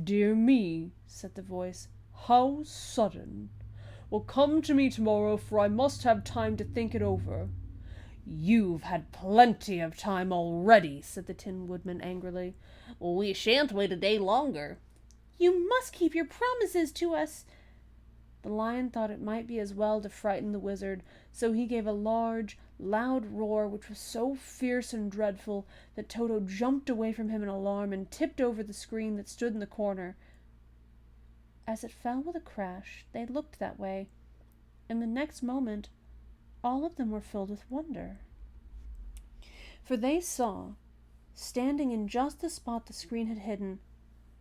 [SPEAKER 4] "Dear me," said the voice, "how sudden! Well, come to me tomorrow, for I must have time to think it over." "You've had plenty of time already," said the Tin Woodman angrily.
[SPEAKER 3] "We shan't wait a day longer."
[SPEAKER 1] "You must keep your promises to us." The Lion thought it might be as well to frighten the Wizard, so he gave a large, loud roar which was so fierce and dreadful that Toto jumped away from him in alarm and tipped over the screen that stood in the corner. As it fell with a crash, they looked that way, and the next moment all of them were filled with wonder. For they saw, standing in just the spot the screen had hidden,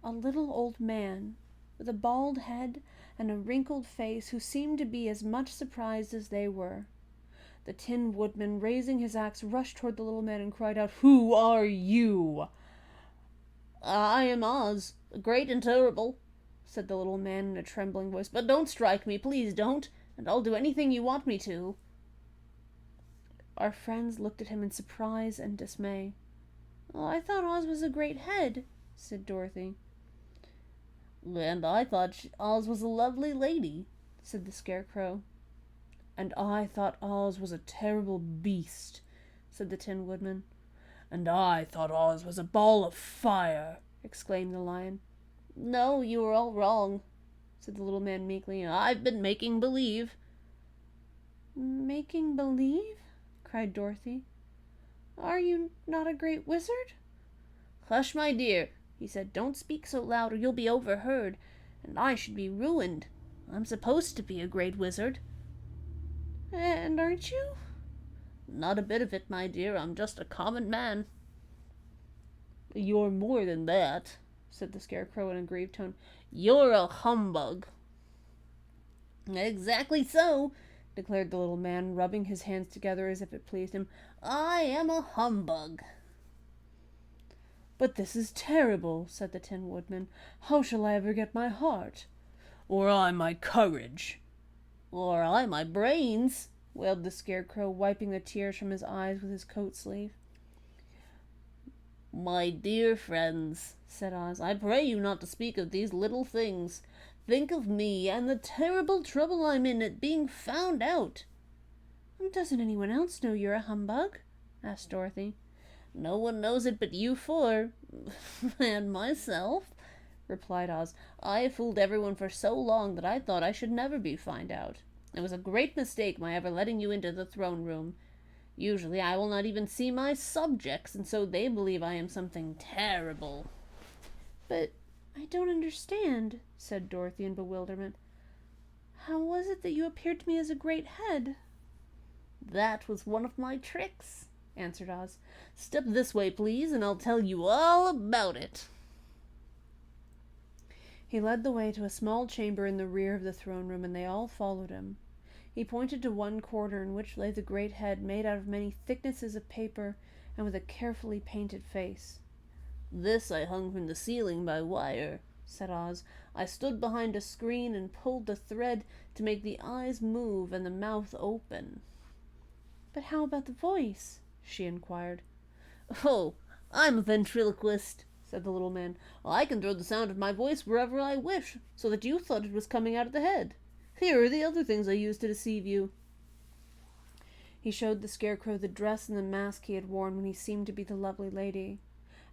[SPEAKER 1] a little old man with a bald head and a wrinkled face who seemed to be as much surprised as they were. The Tin Woodman, raising his axe, rushed toward the little man and cried out, "Who are you?"
[SPEAKER 3] "I am Oz, great and terrible," said the little man in a trembling voice. "But don't strike me, please don't, and I'll do anything you want me to."
[SPEAKER 1] Our friends looked at him in surprise and dismay. "Oh, I thought Oz was a great head," said Dorothy.
[SPEAKER 3] "And I thought Oz was a lovely lady,"
[SPEAKER 1] said the Scarecrow. "And I thought Oz was a terrible beast," said the Tin Woodman.
[SPEAKER 4] "And I thought Oz was a ball of fire,"
[SPEAKER 1] exclaimed the Lion.
[SPEAKER 3] "No, you are all wrong," said the little man meekly. "I've been making believe."
[SPEAKER 1] "Making believe?" cried Dorothy. "Are you not a great wizard?"
[SPEAKER 3] "Hush, my dear," he said. "Don't speak so loud or you'll be overheard, and I should be ruined. I'm supposed to be a great wizard."
[SPEAKER 1] "And aren't you?"
[SPEAKER 3] "Not a bit of it, my dear. I'm just a common man."
[SPEAKER 4] "You're more than that,"
[SPEAKER 1] said the Scarecrow in a grieved tone.
[SPEAKER 3] "You're a humbug."
[SPEAKER 1] "Exactly so," declared the little man, rubbing his hands together as if it pleased him.
[SPEAKER 3] "I am a humbug."
[SPEAKER 1] "But this is terrible," said the Tin Woodman. "How shall I ever get my heart?"
[SPEAKER 4] "Or I my courage."
[SPEAKER 3] "Or I my brains,"
[SPEAKER 1] wailed the Scarecrow, wiping the tears from his eyes with his coat sleeve.
[SPEAKER 3] "My dear friends," said Oz, "I pray you not to speak of these little things. Think of me and the terrible trouble I'm in at being found out."
[SPEAKER 1] "Doesn't anyone else know you're a humbug?" asked Dorothy.
[SPEAKER 3] "No one knows it but you four, and myself," replied Oz. "I have fooled everyone for so long that I thought I should never be found out. It was a great mistake my ever letting you into the throne room. Usually I will not even see my subjects, and so they believe I am something terrible."
[SPEAKER 1] "But I don't understand," said Dorothy in bewilderment. "How was it that you appeared to me as a great head?"
[SPEAKER 3] "That was one of my tricks," answered Oz. "Step this way, please, and I'll tell you all about it."
[SPEAKER 1] He led the way to a small chamber in the rear of the throne room, and they all followed him. He pointed to one corner in which lay the great head, made out of many thicknesses of paper and with a carefully painted face.
[SPEAKER 3] "This I hung from the ceiling by wire," said Oz. "I stood behind a screen and pulled the thread to make the eyes move and the mouth open."
[SPEAKER 1] "But how about the voice?" she inquired.
[SPEAKER 3] "Oh, I'm a ventriloquist," said the little man. "I can throw the sound of my voice wherever I wish, so that you thought it was coming out of the head. Here are the other things I used to deceive you."
[SPEAKER 1] He showed the Scarecrow the dress and the mask he had worn when he seemed to be the lovely lady,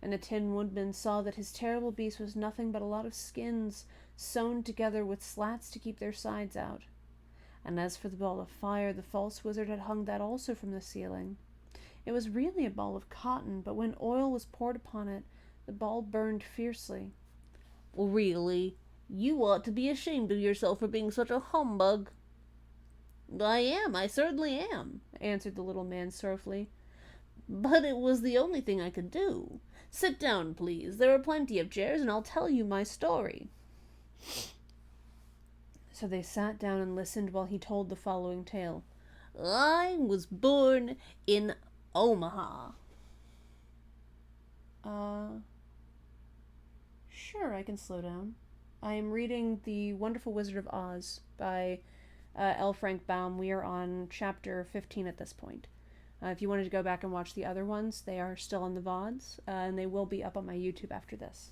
[SPEAKER 1] and the Tin Woodman saw that his terrible beast was nothing but a lot of skins sewn together with slats to keep their sides out. And as for the ball of fire, the false wizard had hung that also from the ceiling. It was really a ball of cotton, but when oil was poured upon it, the ball burned fiercely.
[SPEAKER 3] "Really, you ought to be ashamed of yourself for being such a humbug." I certainly am," answered the little man sorrowfully. "But it was the only thing I could do. Sit down, please. There are plenty of chairs, and I'll tell you my story."
[SPEAKER 1] So they sat down and listened while he told the following tale.
[SPEAKER 3] "I was born in Omaha."
[SPEAKER 1] Sure, I can slow down. I am reading The Wonderful Wizard of Oz by L. Frank Baum. We are on chapter 15 at this point. If you wanted to go back and watch the other ones, they are still on the VODs, and they will be up on my YouTube after this.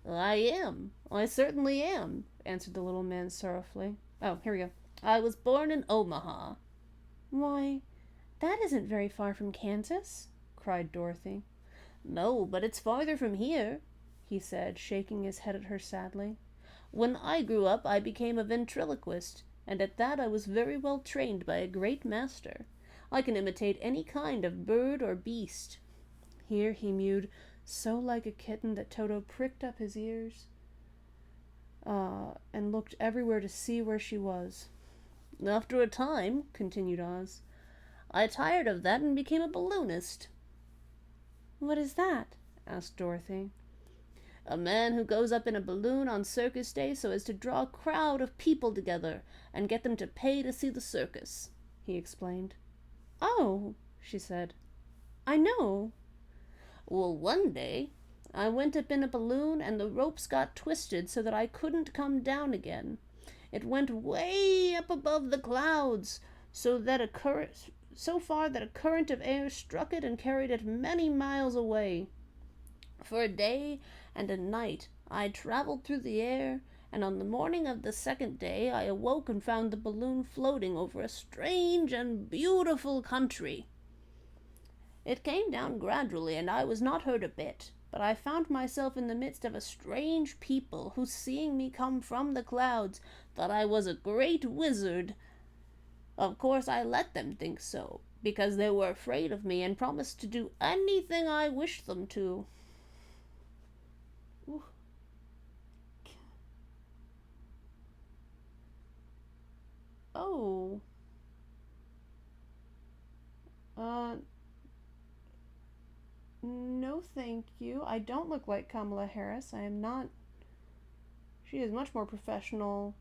[SPEAKER 3] I am. I certainly am, answered the little man sorrowfully. Oh, here we go. I was born in Omaha.
[SPEAKER 1] Why, that isn't very far from Kansas, cried Dorothy.
[SPEAKER 3] No, but it's farther from here,
[SPEAKER 1] he said, shaking his head at her sadly.
[SPEAKER 3] When I grew up, I became a ventriloquist, and at that I was very well trained by a great master. I can imitate any kind of bird or beast.
[SPEAKER 1] Here he mewed so like a kitten that Toto pricked up his ears and looked everywhere to see where she was.
[SPEAKER 3] After a time, continued Oz, I tired of that and became a balloonist.
[SPEAKER 1] What is that? Asked Dorothy.
[SPEAKER 3] A man who goes up in a balloon on circus day so as to draw a crowd of people together and get them to pay to see the circus, he explained.
[SPEAKER 1] Oh, she said. I know.
[SPEAKER 3] Well, one day I went up in a balloon and the ropes got twisted so that I couldn't come down again. It went way up above the clouds so far that a current of air struck it and carried it many miles away. For a day and a night I traveled through the air, and on the morning of the second day I awoke and found the balloon floating over a strange and beautiful country. It came down gradually, and I was not hurt a bit, but I found myself in the midst of a strange people who, seeing me come from the clouds, thought I was a great wizard. Of course I let them think so, because they were afraid of me and promised to do anything I wished them to.
[SPEAKER 1] Ooh. Oh. No, thank you. I don't look like Kamala Harris. I am not. She is much more professional.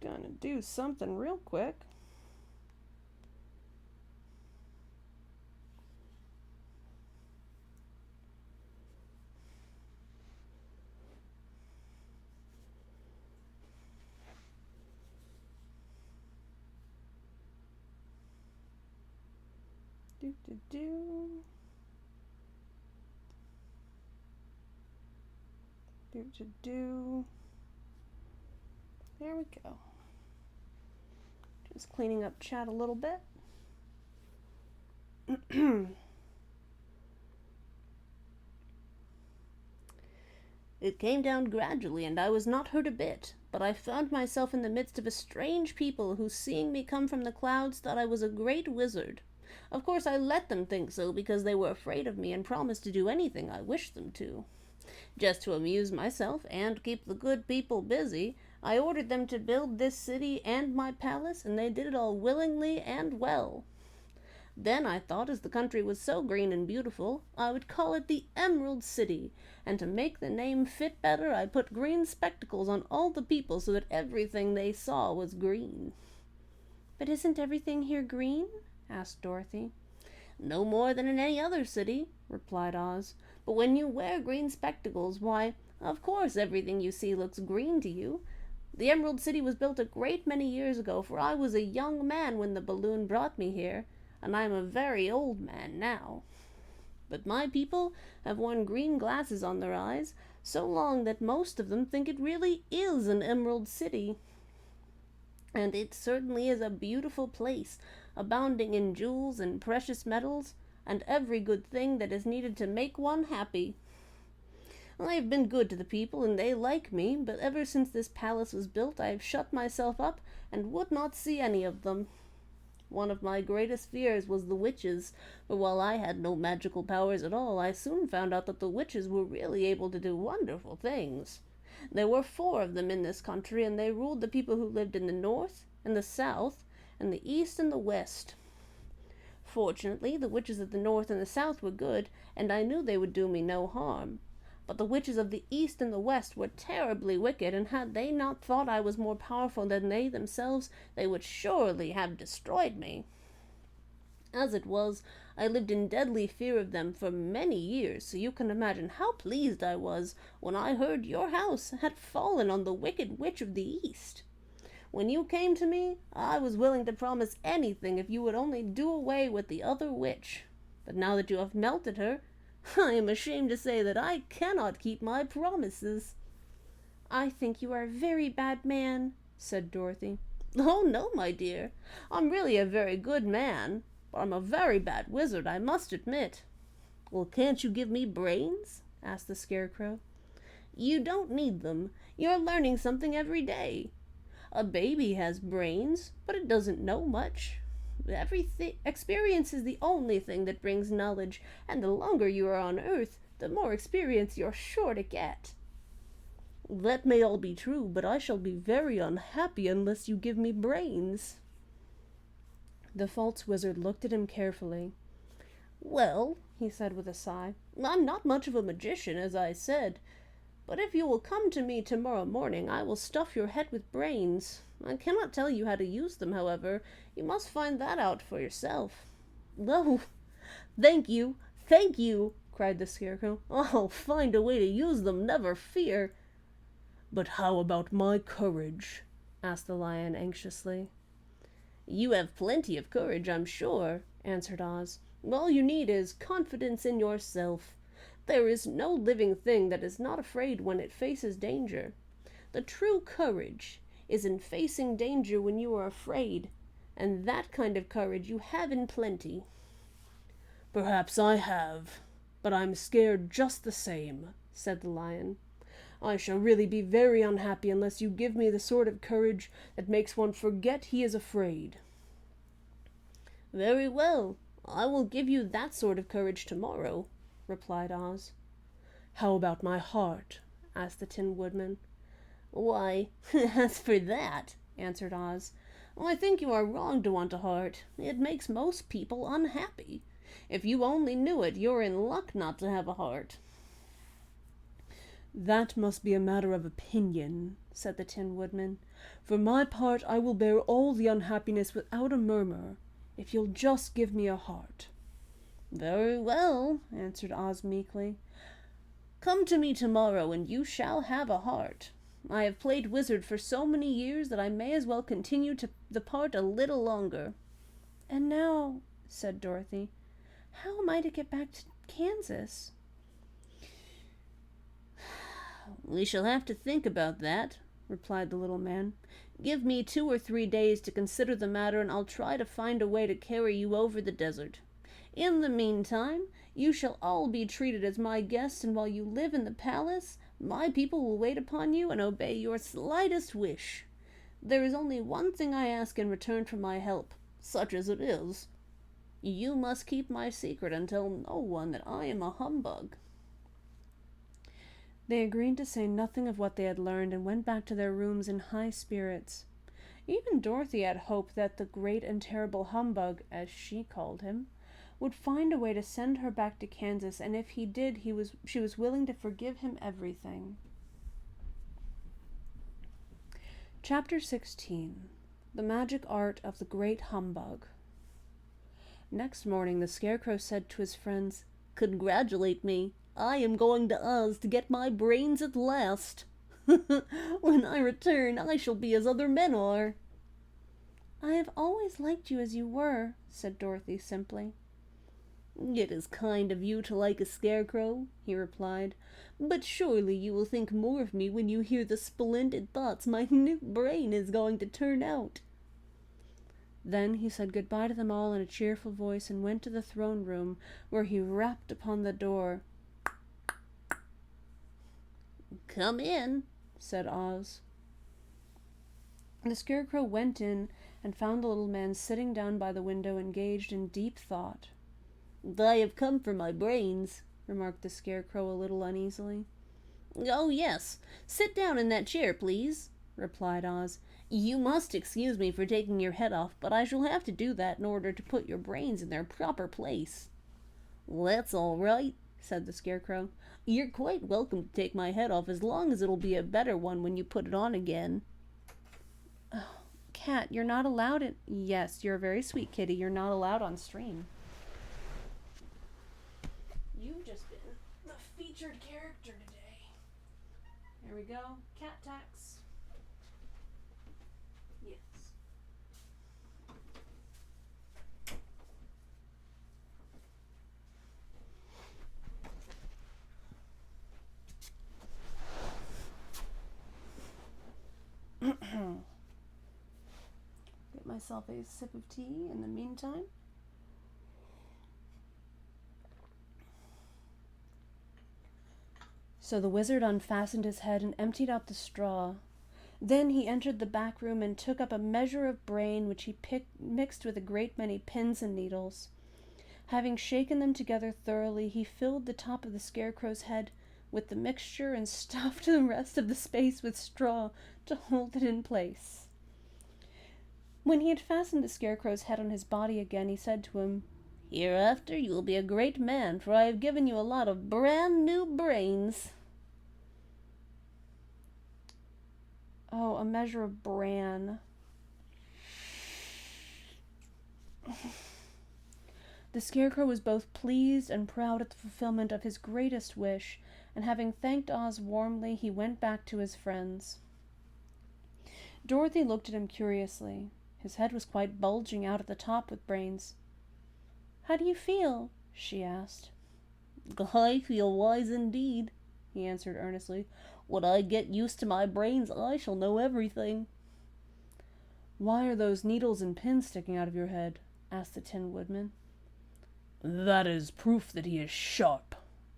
[SPEAKER 1] Gonna do something real quick. Do. There we go. Just cleaning up chat a little bit.
[SPEAKER 3] It came down gradually, and I was not hurt a bit, but I found myself in the midst of a strange people who, seeing me come from the clouds, thought I was a great wizard. Of course I let them think so, because they were afraid of me and promised to do anything I wished them to. Just to amuse myself and keep the good people busy, I ordered them to build this city and my palace, and they did it all willingly and well. Then I thought, as the country was so green and beautiful, I would call it the Emerald City, and to make the name fit better, I put green spectacles on all the people so that everything they saw was green.
[SPEAKER 1] But isn't everything here green? Asked Dorothy.
[SPEAKER 3] No more than in any other city, replied Oz. But when you wear green spectacles, why, of course everything you see looks green to you. The Emerald City was built a great many years ago, for I was a young man when the balloon brought me here, and I am a very old man now. But my people have worn green glasses on their eyes so long that most of them think it really is an Emerald City. And it certainly is a beautiful place, abounding in jewels and precious metals, and every good thing that is needed to make one happy. I have been good to the people, and they like me, but ever since this palace was built, I have shut myself up and would not see any of them. One of my greatest fears was the witches, for while I had no magical powers at all, I soon found out that the witches were really able to do wonderful things. There were 4 of them in this country, and they ruled the people who lived in the north, and the south, and the east and the west. Fortunately, the witches of the north and the south were good, and I knew they would do me no harm. But the witches of the east and the west were terribly wicked, and had they not thought I was more powerful than they themselves, they would surely have destroyed me. As it was, I lived in deadly fear of them for many years, so you can imagine how pleased I was when I heard your house had fallen on the wicked witch of the East. When you came to me, I was willing to promise anything if you would only do away with the other witch. But now that you have melted her, I am ashamed to say that I cannot keep my promises."
[SPEAKER 1] "I think you are a very bad man," said Dorothy.
[SPEAKER 3] "Oh, no, my dear. I'm really a very good man, but I'm a very bad wizard, I must admit." "Well, can't you give me brains?" asked the Scarecrow. "You don't need them. You're learning something every day. A baby has brains, but it doesn't know much. Experience is the only thing that brings knowledge, and the longer you are on Earth, the more experience you're sure to get." "That may all be true, but I shall be very unhappy unless you give me brains."
[SPEAKER 1] The false wizard looked at him carefully.
[SPEAKER 3] "Well," he said with a sigh, "I'm not much of a magician, as I said, but if you will come to me tomorrow morning, I will stuff your head with brains. I cannot tell you how to use them, however. You must find that out for yourself." "Oh, thank you, cried the Scarecrow. "I'll find a way to use them, never fear."
[SPEAKER 4] "But how about my courage?" asked the Lion anxiously.
[SPEAKER 3] "You have plenty of courage, I'm sure," answered Oz. "All you need is confidence in yourself. There is no living thing that is not afraid when it faces danger. The true courage is in facing danger when you are afraid, and that kind of courage you have in plenty."
[SPEAKER 4] "Perhaps I have, but I'm scared just the same," said the Lion. "I shall really be very unhappy unless you give me the sort of courage that makes one forget he is afraid."
[SPEAKER 3] "Very well. I will give you that sort of courage tomorrow," replied Oz.
[SPEAKER 4] "How about my heart?" asked the Tin Woodman.
[SPEAKER 3] "Why, as for that," answered Oz, "I think you are wrong to want a heart. It makes most people unhappy. If you only knew it, you're in luck not to have a heart."
[SPEAKER 4] "That must be a matter of opinion," said the Tin Woodman. "For my part, I will bear all the unhappiness without a murmur, if you'll just give me a heart."
[SPEAKER 3] "Very well," answered Oz meekly. "Come to me tomorrow and you shall have a heart. I have played wizard for so many years that I may as well continue to the part a little longer."
[SPEAKER 1] "And now," said Dorothy, "how am I to get back to Kansas?"
[SPEAKER 3] "We shall have to think about that," replied the little man. "Give me 2 or 3 days to consider the matter, and I'll try to find a way to carry you over the desert. In the meantime, you shall all be treated as my guests, and while you live in the palace, my people will wait upon you and obey your slightest wish. There is only one thing I ask in return for my help, such as it is. You must keep my secret and tell no one that I am a humbug."
[SPEAKER 1] They agreed to say nothing of what they had learned and went back to their rooms in high spirits. Even Dorothy had hoped that the great and terrible Humbug, as she called him, would find a way to send her back to Kansas, and if he did, she was willing to forgive him everything. Chapter 16. The Magic Art of the Great Humbug. Next morning the Scarecrow said to his friends,
[SPEAKER 3] "Congratulate me. I am going to Oz to get my brains at last. When I return, I shall be as other men are."
[SPEAKER 1] "I have always liked you as you were," said Dorothy simply.
[SPEAKER 3] "It is kind of you to like a scarecrow," he replied, "but surely you will think more of me when you hear the splendid thoughts my new brain is going to turn out."
[SPEAKER 1] Then he said goodbye to them all in a cheerful voice and went to the throne room, where he rapped upon the door.
[SPEAKER 3] "Come in,"
[SPEAKER 1] said Oz. The Scarecrow went in and found the little man sitting down by the window engaged in deep thought.
[SPEAKER 3] "I have come for my brains," remarked the Scarecrow a little uneasily. "Oh, yes. Sit down in that chair, please," replied Oz. "You must excuse me for taking your head off, but I shall have to do that in order to put your brains in their proper place." "That's all right," said the Scarecrow. "You're quite welcome to take my head off as long as it'll be a better one when you put it on again."
[SPEAKER 1] "Oh, Cat, you're not allowed it." "Yes, you're a very sweet kitty. You're not allowed on stream." featured character today. Here we go. Cat tax. Yes. Get myself a sip of tea in the meantime. So the wizard unfastened his head and emptied out the straw. Then he entered the back room and took up a measure of brain which he mixed with a great many pins and needles. Having shaken them together thoroughly, he filled the top of the scarecrow's head with the mixture and stuffed the rest of the space with straw to hold it in place. When he had fastened the scarecrow's head on his body again, he said to him,
[SPEAKER 3] "Hereafter you will be a great man, for I have given you a lot of brand new brains."
[SPEAKER 1] Oh, a measure of bran. The scarecrow was both pleased and proud at the fulfillment of his greatest wish, and having thanked Oz warmly, he went back to his friends. Dorothy looked at him curiously. His head was quite bulging out at the top with brains. "How do you feel?" she asked.
[SPEAKER 3] "I feel wise indeed," he answered earnestly. "When I get used to my brains, I shall know everything."
[SPEAKER 1] "Why are those needles and pins sticking out of your head?" asked the Tin Woodman.
[SPEAKER 4] "That is proof that he is sharp,"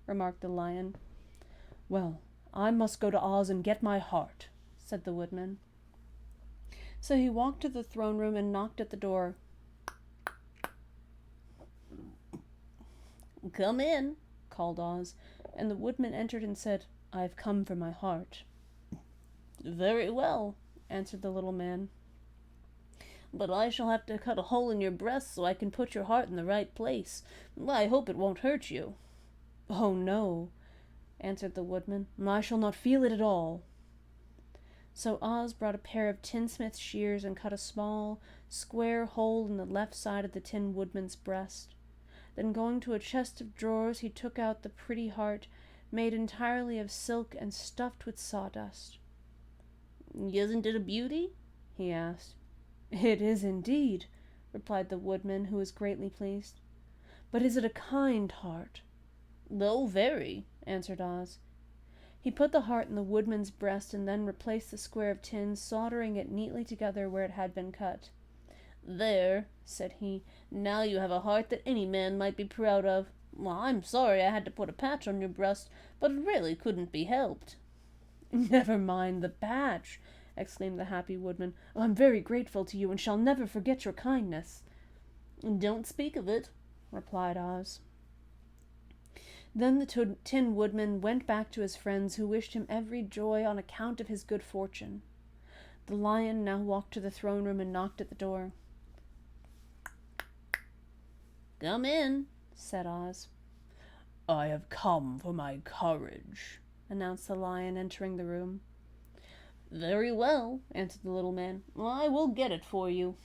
[SPEAKER 4] remarked the Lion. "Well, I must go to Oz and get my heart," said the Woodman. So he walked to the throne room and knocked at the door.
[SPEAKER 3] "Come in,"
[SPEAKER 1] called Oz, and the Woodman entered and said, "I've come for my heart."
[SPEAKER 3] "Very well," answered the little man. "But I shall have to cut a hole in your breast so I can put your heart in the right place. I hope it won't hurt you."
[SPEAKER 1] "Oh, no," answered the Woodman. "I shall not feel it at all." So Oz brought a pair of tinsmith's shears and cut a small, square hole in the left side of the Tin Woodman's breast. Then going to a chest of drawers, he took out the pretty heart, made entirely of silk and stuffed with sawdust.
[SPEAKER 3] "Isn't it a beauty?"
[SPEAKER 1] he asked. "It is indeed," replied the Woodman, who was greatly pleased. "But is it a kind heart?"
[SPEAKER 3] "Oh, very,"
[SPEAKER 1] answered Oz. He put the heart in the Woodman's breast and then replaced the square of tin, soldering it neatly together where it had been cut.
[SPEAKER 3] "There," said he, "now you have a heart that any man might be proud of. Well, I'm sorry I had to put a patch on your breast, but it really couldn't be helped."
[SPEAKER 1] "Never mind the patch," exclaimed the happy Woodman. "I'm very grateful to you and shall never forget your kindness."
[SPEAKER 3] "Don't speak of it,"
[SPEAKER 1] replied Oz. Then the Tin Woodman went back to his friends, who wished him every joy on account of his good fortune. The Lion now walked to the throne room and knocked at the door.
[SPEAKER 3] "Come in,"
[SPEAKER 1] said Oz.
[SPEAKER 4] "I have come for my courage,"
[SPEAKER 1] announced the Lion, entering the room.
[SPEAKER 3] "Very well," answered the little man. "I will get it for you."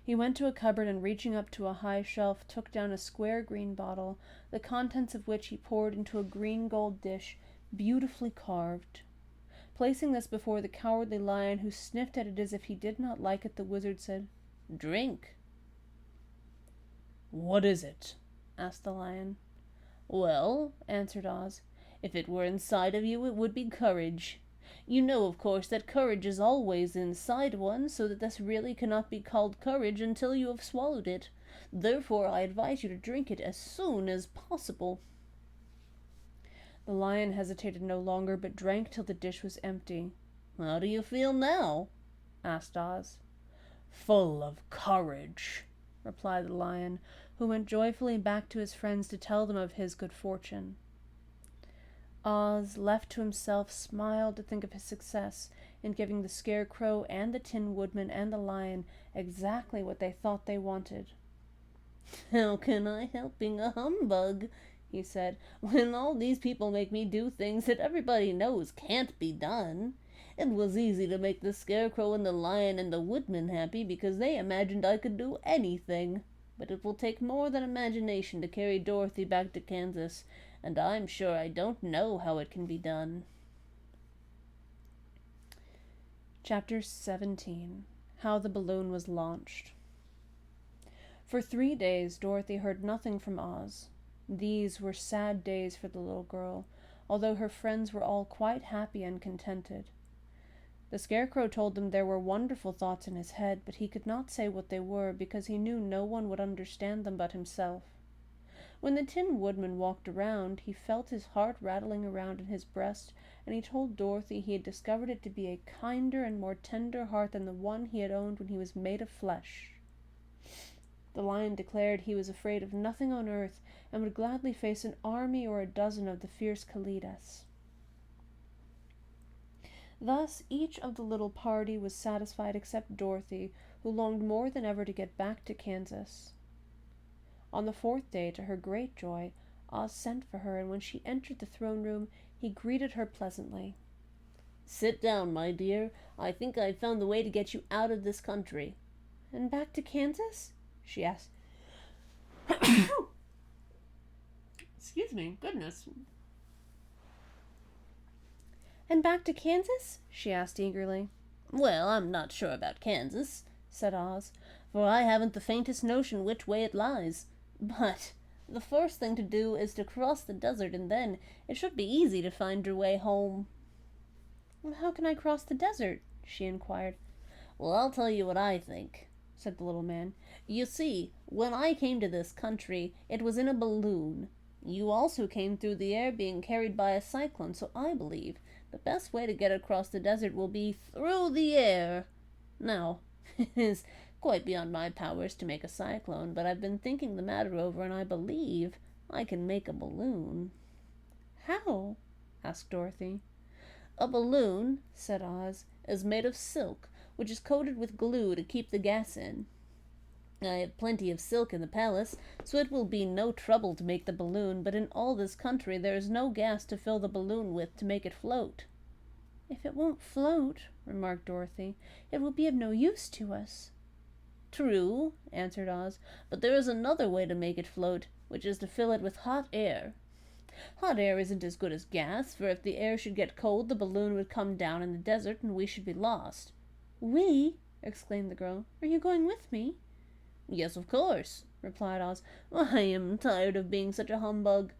[SPEAKER 1] He went to a cupboard and, reaching up to a high shelf, took down a square green bottle, the contents of which he poured into a green gold dish, beautifully carved. Placing this before the Cowardly Lion, who sniffed at it as if he did not like it, the wizard said, "Drink."
[SPEAKER 4] "What is it?"
[SPEAKER 1] asked the Lion.
[SPEAKER 3] "Well," answered Oz, "if it were inside of you, it would be courage. You know, of course, that courage is always inside one, so that this really cannot be called courage until you have swallowed it. Therefore, I advise you to drink it as soon as possible."
[SPEAKER 1] The Lion hesitated no longer, but drank till the dish was empty.
[SPEAKER 3] "How do you feel now?"
[SPEAKER 1] asked Oz.
[SPEAKER 4] "Full of courage,"
[SPEAKER 1] replied the Lion, who went joyfully back to his friends to tell them of his good fortune. Oz, left to himself, smiled to think of his success in giving the Scarecrow and the Tin Woodman and the Lion exactly what they thought they wanted.
[SPEAKER 3] "How can I help being a humbug," he said, "when all these people make me do things that everybody knows can't be done? It was easy to make the Scarecrow and the Lion and the Woodman happy because they imagined I could do anything. but it will take more than imagination to carry Dorothy back to Kansas, and I'm sure I don't know how it can be done.
[SPEAKER 1] Chapter 17. How the Balloon Was Launched. For 3 days Dorothy heard nothing from Oz. These were sad days for the little girl, although her friends were all quite happy and contented. The Scarecrow told them there were wonderful thoughts in his head, but he could not say what they were because he knew no one would understand them but himself. When the Tin Woodman walked around, he felt his heart rattling around in his breast, and he told Dorothy he had discovered it to be a kinder and more tender heart than the one he had owned when he was made of flesh. The Lion declared he was afraid of nothing on earth, and would gladly face an army or a dozen of the fierce Kalidas. Thus each of the little party was satisfied except Dorothy, who longed more than ever to get back to Kansas. On the 4th day, to her great joy, Oz sent for her, and when she entered the throne room, he greeted her pleasantly.
[SPEAKER 3] "Sit down, my dear. I think I've found the way to get you out of this country."
[SPEAKER 1] "And back to Kansas?" she asked. Excuse me, goodness. "And back to Kansas?" she asked eagerly.
[SPEAKER 3] "Well, I'm not sure about Kansas," said Oz, "for I haven't the faintest notion which way it lies. But the first thing to do is to cross the desert, and then it should be easy to find your way home."
[SPEAKER 1] "How can I cross the desert?" she inquired.
[SPEAKER 3] "Well, I'll tell you what I think," said the little man. "You see, when I came to this country, it was in a balloon. You also came through the air being carried by a cyclone, so I believe the best way to get across the desert will be through the air. Now, it is quite beyond my powers to make a cyclone, but I've been thinking the matter over, and I believe I can make a balloon."
[SPEAKER 1] "How?" asked Dorothy.
[SPEAKER 3] "A balloon," said Oz, "is made of silk, which is coated with glue to keep the gas in. I have plenty of silk in the palace, so it will be no trouble to make the balloon, but in all this country there is no gas to fill the balloon with to make it float."
[SPEAKER 1] "If it won't float," remarked Dorothy, "it will be of no use to us."
[SPEAKER 3] "True," answered Oz, "but there is another way to make it float, which is to fill it with hot air. Hot air isn't as good as gas, for if the air should get cold the balloon would come down in the desert and we should be lost."
[SPEAKER 1] "We?" exclaimed the girl. "Are you going with me?"
[SPEAKER 3] "Yes, of course," replied Oz. "I am tired of being such a humbug.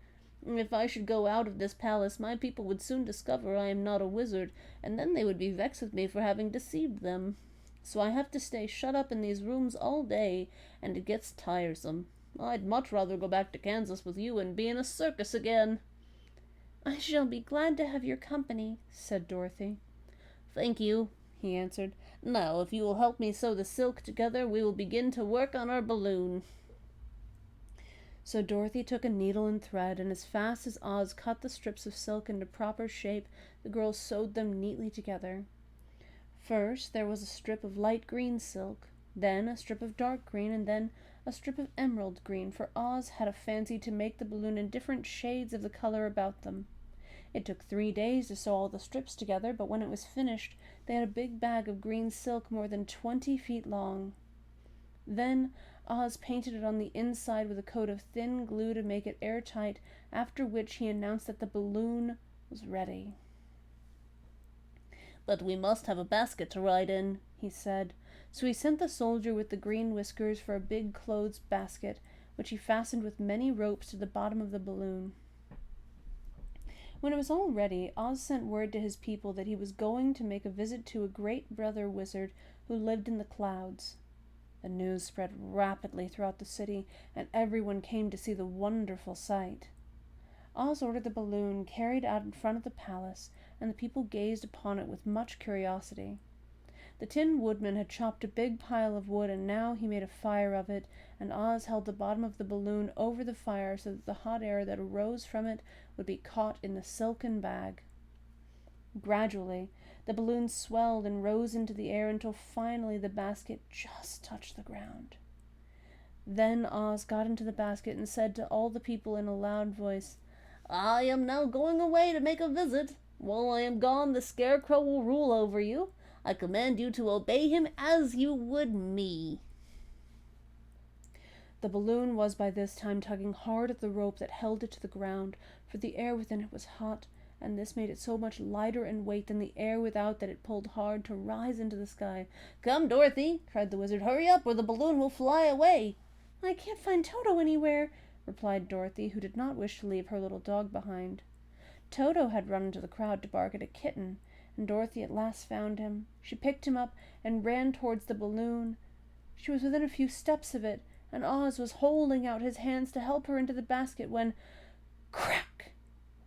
[SPEAKER 3] If I should go out of this palace, my people would soon discover I am not a wizard, and then they would be vexed with me for having deceived them. So I have to stay shut up in these rooms all day, and it gets tiresome. I'd much rather go back to Kansas with you and be in a circus again."
[SPEAKER 1] "I shall be glad to have your company," said Dorothy.
[SPEAKER 3] "Thank you," he answered. "Now, if you will help me sew the silk together, we will begin to work on our balloon."
[SPEAKER 1] So Dorothy took a needle and thread, and as fast as Oz cut the strips of silk into proper shape, the girls sewed them neatly together. First there was a strip of light green silk, then a strip of dark green, and then a strip of emerald green, for Oz had a fancy to make the balloon in different shades of the color about them. It took 3 days to sew all the strips together, but when it was finished, they had a big bag of green silk more than 20 feet long. Then Oz painted it on the inside with a coat of thin glue to make it airtight, after which he announced that the balloon was ready.
[SPEAKER 3] "But we must have a basket to ride in," he said.
[SPEAKER 1] So he sent the soldier with the green whiskers for a big clothes basket, which he fastened with many ropes to the bottom of the balloon. When it was all ready, Oz sent word to his people that he was going to make a visit to a great brother wizard who lived in the clouds. The news spread rapidly throughout the city, and everyone came to see the wonderful sight. Oz ordered the balloon carried out in front of the palace, and the people gazed upon it with much curiosity. The Tin Woodman had chopped a big pile of wood, and now he made a fire of it, and Oz held the bottom of the balloon over the fire so that the hot air that arose from it would be caught in the silken bag. Gradually, the balloon swelled and rose into the air until finally the basket just touched the ground. Then Oz got into the basket and said to all the people in a loud voice,
[SPEAKER 3] "I am now going away to make a visit. While I am gone, the Scarecrow will rule over you. I command you to obey him as you would me."
[SPEAKER 1] The balloon was by this time tugging hard at the rope that held it to the ground, for the air within it was hot, and this made it so much lighter in weight than the air without that it pulled hard to rise into the sky.
[SPEAKER 3] "Come, Dorothy," cried the Wizard. "Hurry up, or the balloon will fly away."
[SPEAKER 1] "I can't find Toto anywhere," replied Dorothy, who did not wish to leave her little dog behind. Toto had run into the crowd to bark at a kitten, and Dorothy at last found him. She picked him up and ran towards the balloon. She was within a few steps of it, and Oz was holding out his hands to help her into the basket when, crack,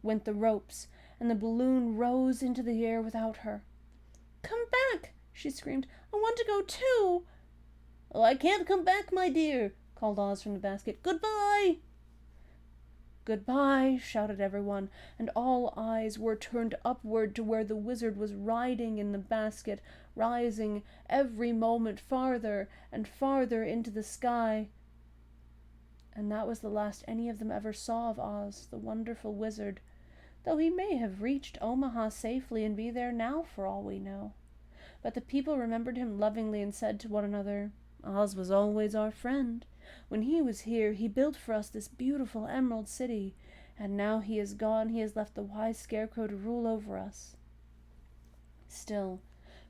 [SPEAKER 1] went the ropes, and the balloon rose into the air without her. "Come back!" she screamed. "I want to go too!"
[SPEAKER 3] "Oh, I can't come back, my dear," called Oz from the basket. "Goodbye!"
[SPEAKER 1] "Goodbye!" shouted everyone, and all eyes were turned upward to where the Wizard was riding in the basket, rising every moment farther and farther into the sky. And that was the last any of them ever saw of Oz, the wonderful Wizard, though he may have reached Omaha safely and be there now for all we know. But the people remembered him lovingly and said to one another, "Oz was always our friend. When he was here, he built for us this beautiful Emerald City, and now he is gone, he has left the wise Scarecrow to rule over us." Still,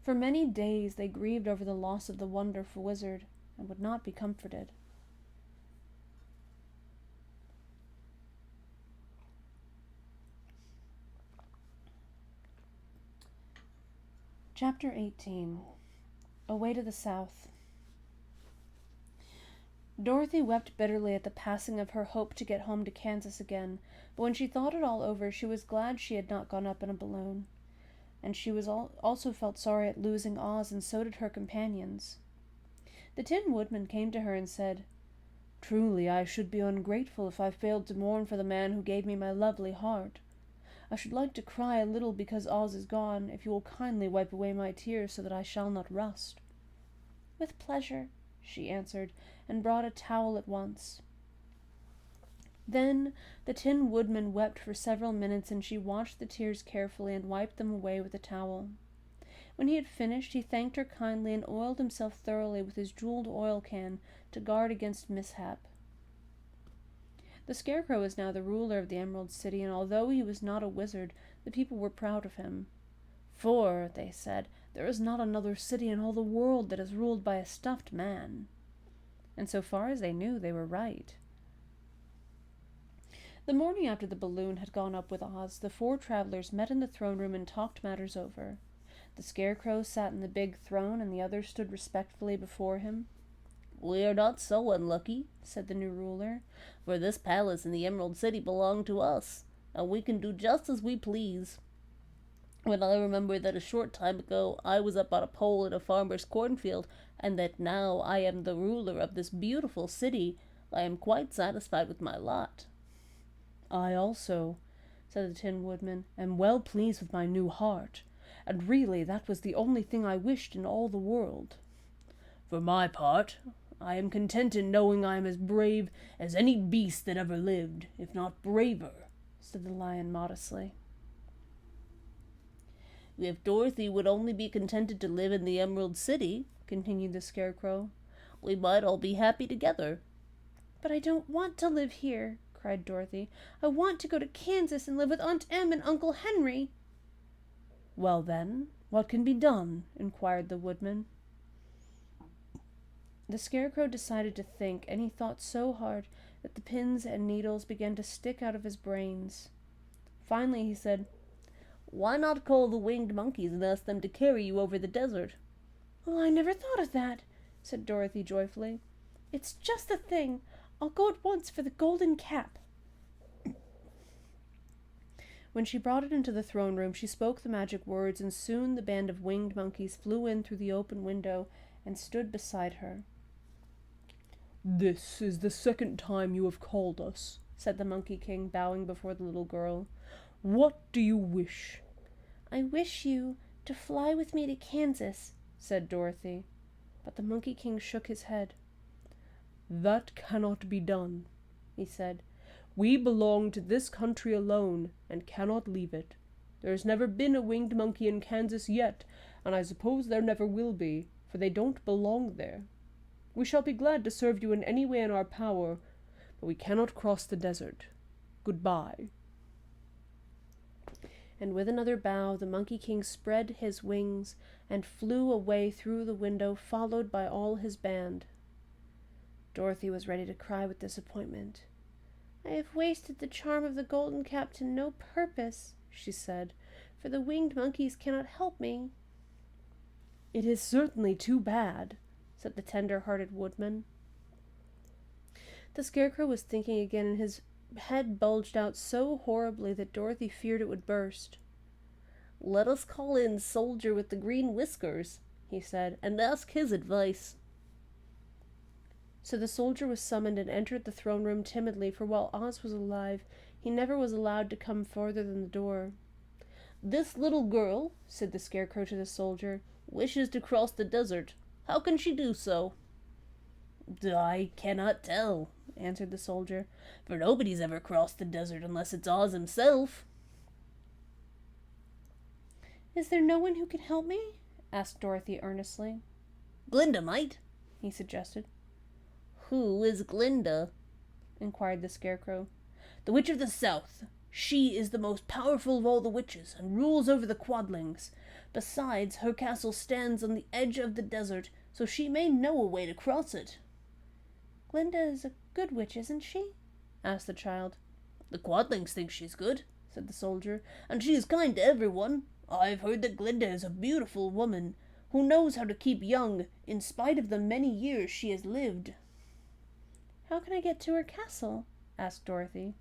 [SPEAKER 1] for many days they grieved over the loss of the wonderful Wizard, and would not be comforted. Chapter 18. Away to the South. Dorothy wept bitterly at the passing of her hope to get home to Kansas again, but when she thought it all over, she was glad she had not gone up in a balloon. And she was also felt sorry at losing Oz, and so did her companions. The Tin Woodman came to her and said, "Truly, I should be ungrateful if I failed to mourn for the man who gave me my lovely heart. I should like to cry a little because Oz is gone, if you will kindly wipe away my tears so that I shall not rust." "With pleasure," she answered, and brought a towel at once. Then the Tin Woodman wept for several minutes, and she washed the tears carefully and wiped them away with a towel. When he had finished, he thanked her kindly and oiled himself thoroughly with his jeweled oil can to guard against mishap. The Scarecrow was now the ruler of the Emerald City, and although he was not a wizard, the people were proud of him. "For," they said, "there is not another city in all the world that is ruled by a stuffed man." And so far as they knew, they were right. The morning after the balloon had gone up with Oz, the four travelers met in the throne room and talked matters over. The Scarecrow sat in the big throne, and the others stood respectfully before him.
[SPEAKER 3] "We are not so unlucky," said the new ruler, "for this palace and the Emerald City belong to us, and we can do just as we please. When I remember that a short time ago I was up on a pole in a farmer's cornfield, and that now I am the ruler of this beautiful city, I am quite satisfied with my lot."
[SPEAKER 1] "I also," said the Tin Woodman, "am well pleased with my new heart, and really that was the only thing I wished in all the world. For my part, I am content in knowing I am as brave as any beast that ever lived, if not braver," said the Lion modestly.
[SPEAKER 3] "If Dorothy would only be contented to live in the Emerald City," continued the Scarecrow, "we might all be happy together."
[SPEAKER 1] "But I don't want to live here," cried Dorothy. "I want to go to Kansas and live with Aunt Em and Uncle Henry." "Well then, what can be done?" inquired the Woodman. The Scarecrow decided to think, and he thought so hard that the pins and needles began to stick out of his brains. Finally he said,
[SPEAKER 3] "Why not call the winged monkeys and ask them to carry you over the desert?"
[SPEAKER 1] "Oh, I never thought of that," said Dorothy joyfully. "It's just the thing. I'll go at once for the golden cap." When she brought it into the throne room, she spoke the magic words, and soon the band of winged monkeys flew in through the open window and stood beside her.
[SPEAKER 4] "This is the second time you have called us," said the Monkey King, bowing before the little girl. "What do you wish?"
[SPEAKER 1] "I wish you to fly with me to Kansas," said Dorothy. But the Monkey King shook his head.
[SPEAKER 4] "That cannot be done," he said. "We belong to this country alone, and cannot leave it. There has never been a winged monkey in Kansas yet, and I suppose there never will be, for they don't belong there. We shall be glad to serve you in any way in our power, but we cannot cross the desert. Goodbye."
[SPEAKER 1] And with another bow, the Monkey King spread his wings and flew away through the window, followed by all his band. Dorothy was ready to cry with disappointment. "I have wasted the charm of the golden cap to no purpose," she said, "for the winged monkeys cannot help me."
[SPEAKER 4] "It is certainly too bad," said the tender-hearted woodman.
[SPEAKER 1] The Scarecrow was thinking again, and his head bulged out so horribly that Dorothy feared it would burst.
[SPEAKER 3] "Let us call in Soldier with the Green Whiskers," he said, "and ask his advice."
[SPEAKER 1] So the soldier was summoned and entered the throne room timidly, for while Oz was alive, he never was allowed to come farther than the door.
[SPEAKER 3] "This little girl," said the Scarecrow to the soldier, "wishes to cross the desert. How can she do so?" "I cannot tell," answered the soldier, "for nobody's ever crossed the desert unless it's Oz himself."
[SPEAKER 1] "Is there no one who can help me?" asked Dorothy earnestly.
[SPEAKER 3] "Glinda might," he suggested. "Who is Glinda?" inquired the Scarecrow. "The Witch of the South. She is the most powerful of all the witches and rules over the Quadlings. Besides, her castle stands on the edge of the desert, so she may know a way to cross it."
[SPEAKER 1] "Glinda is a good witch, isn't she?" asked the child.
[SPEAKER 3] "The Quadlings think she's good," said the soldier, "and she is kind to everyone. I've heard that Glinda is a beautiful woman who knows how to keep young in spite of the many years she has lived."
[SPEAKER 1] "How can I get to her castle?" asked Dorothy.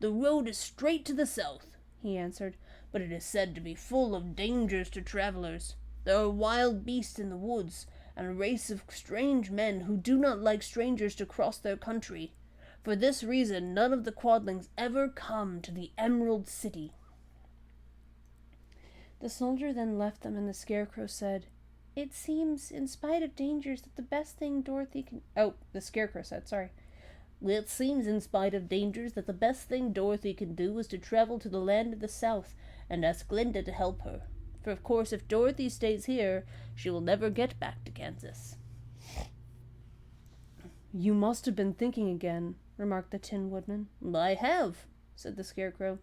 [SPEAKER 3] "The road is straight to the south," he answered, "but it is said to be full of dangers to travelers. There are wild beasts in the woods, and a race of strange men who do not like strangers to cross their country. For this reason, none of the Quadlings ever come to the Emerald City."
[SPEAKER 1] The soldier then left them, and the Scarecrow said, "It seems, in spite of dangers, that the best thing Dorothy can—" Oh, the Scarecrow said, sorry.
[SPEAKER 3] "It seems, in spite of dangers, that the best thing Dorothy can do is to travel to the land of the South and ask Glinda to help her. For of course, if Dorothy stays here, she will never get back to Kansas."
[SPEAKER 1] "You must have been thinking again," remarked the Tin Woodman.
[SPEAKER 3] "I have," said the Scarecrow.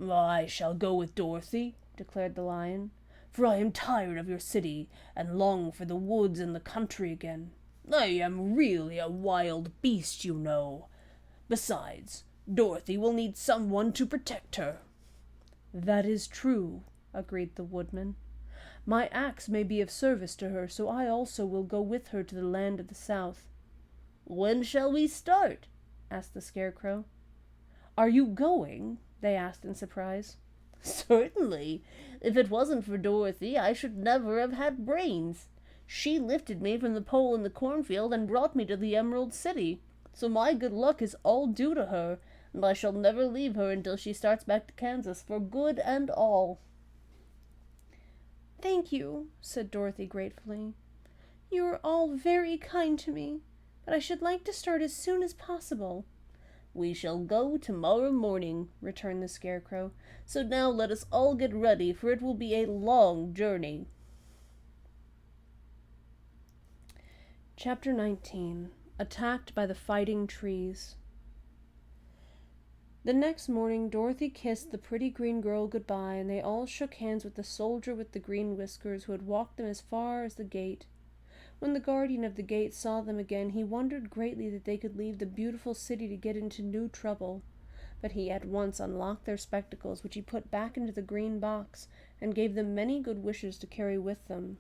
[SPEAKER 4] "I shall go with Dorothy," declared the Lion, "for I am tired of your city and long for the woods and the country again. I am really a wild beast, you know. Besides, Dorothy will need someone to protect her." "That is true," agreed the Woodman. "My axe may be of service to her, so I also will go with her to the land of the South."
[SPEAKER 3] "When shall we start?"
[SPEAKER 1] asked the Scarecrow. "Are you going?" they asked in surprise.
[SPEAKER 3] "Certainly. If it wasn't for Dorothy, I should never have had brains. She lifted me from the pole in the cornfield and brought me to the Emerald City. So my good luck is all due to her, and I shall never leave her until she starts back to Kansas for good and all."
[SPEAKER 1] "Thank you," said Dorothy gratefully. "You are all very kind to me, but I should like to start as soon as possible."
[SPEAKER 3] "We shall go tomorrow morning," returned the Scarecrow. "So now let us all get ready, for it will be a long journey."
[SPEAKER 1] Chapter 19. Attacked by the Fighting Trees. The next morning, Dorothy kissed the pretty green girl goodbye, and they all shook hands with the soldier with the green whiskers, who had walked them as far as the gate. When the guardian of the gate saw them again, he wondered greatly that they could leave the beautiful city to get into new trouble. But he at once unlocked their spectacles, which he put back into the green box, and gave them many good wishes to carry with them.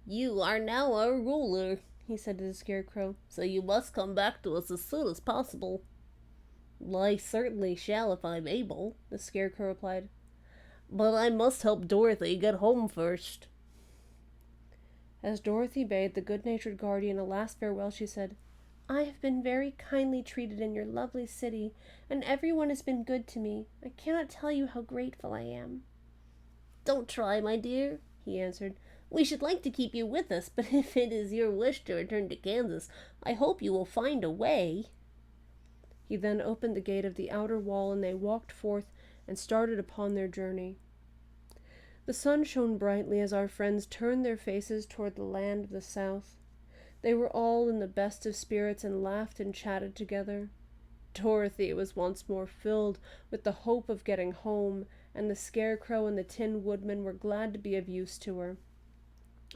[SPEAKER 3] "You are now our ruler," he said to the Scarecrow, "so you must come back to us as soon as possible." "I certainly shall if I'm able," the Scarecrow replied. "But I must help Dorothy get home first."
[SPEAKER 1] As Dorothy bade the good-natured guardian a last farewell, she said, "I have been very kindly treated in your lovely city, and everyone has been good to me. I cannot tell you how grateful I am."
[SPEAKER 3] "Don't try, my dear," he answered. "We should like to keep you with us, but if it is your wish to return to Kansas, I hope you will find a way."
[SPEAKER 1] He then opened the gate of the outer wall, and they walked forth and started upon their journey. The sun shone brightly as our friends turned their faces toward the land of the south. They were all in the best of spirits and laughed and chatted together. Dorothy was once more filled with the hope of getting home, and the Scarecrow and the Tin Woodman were glad to be of use to her.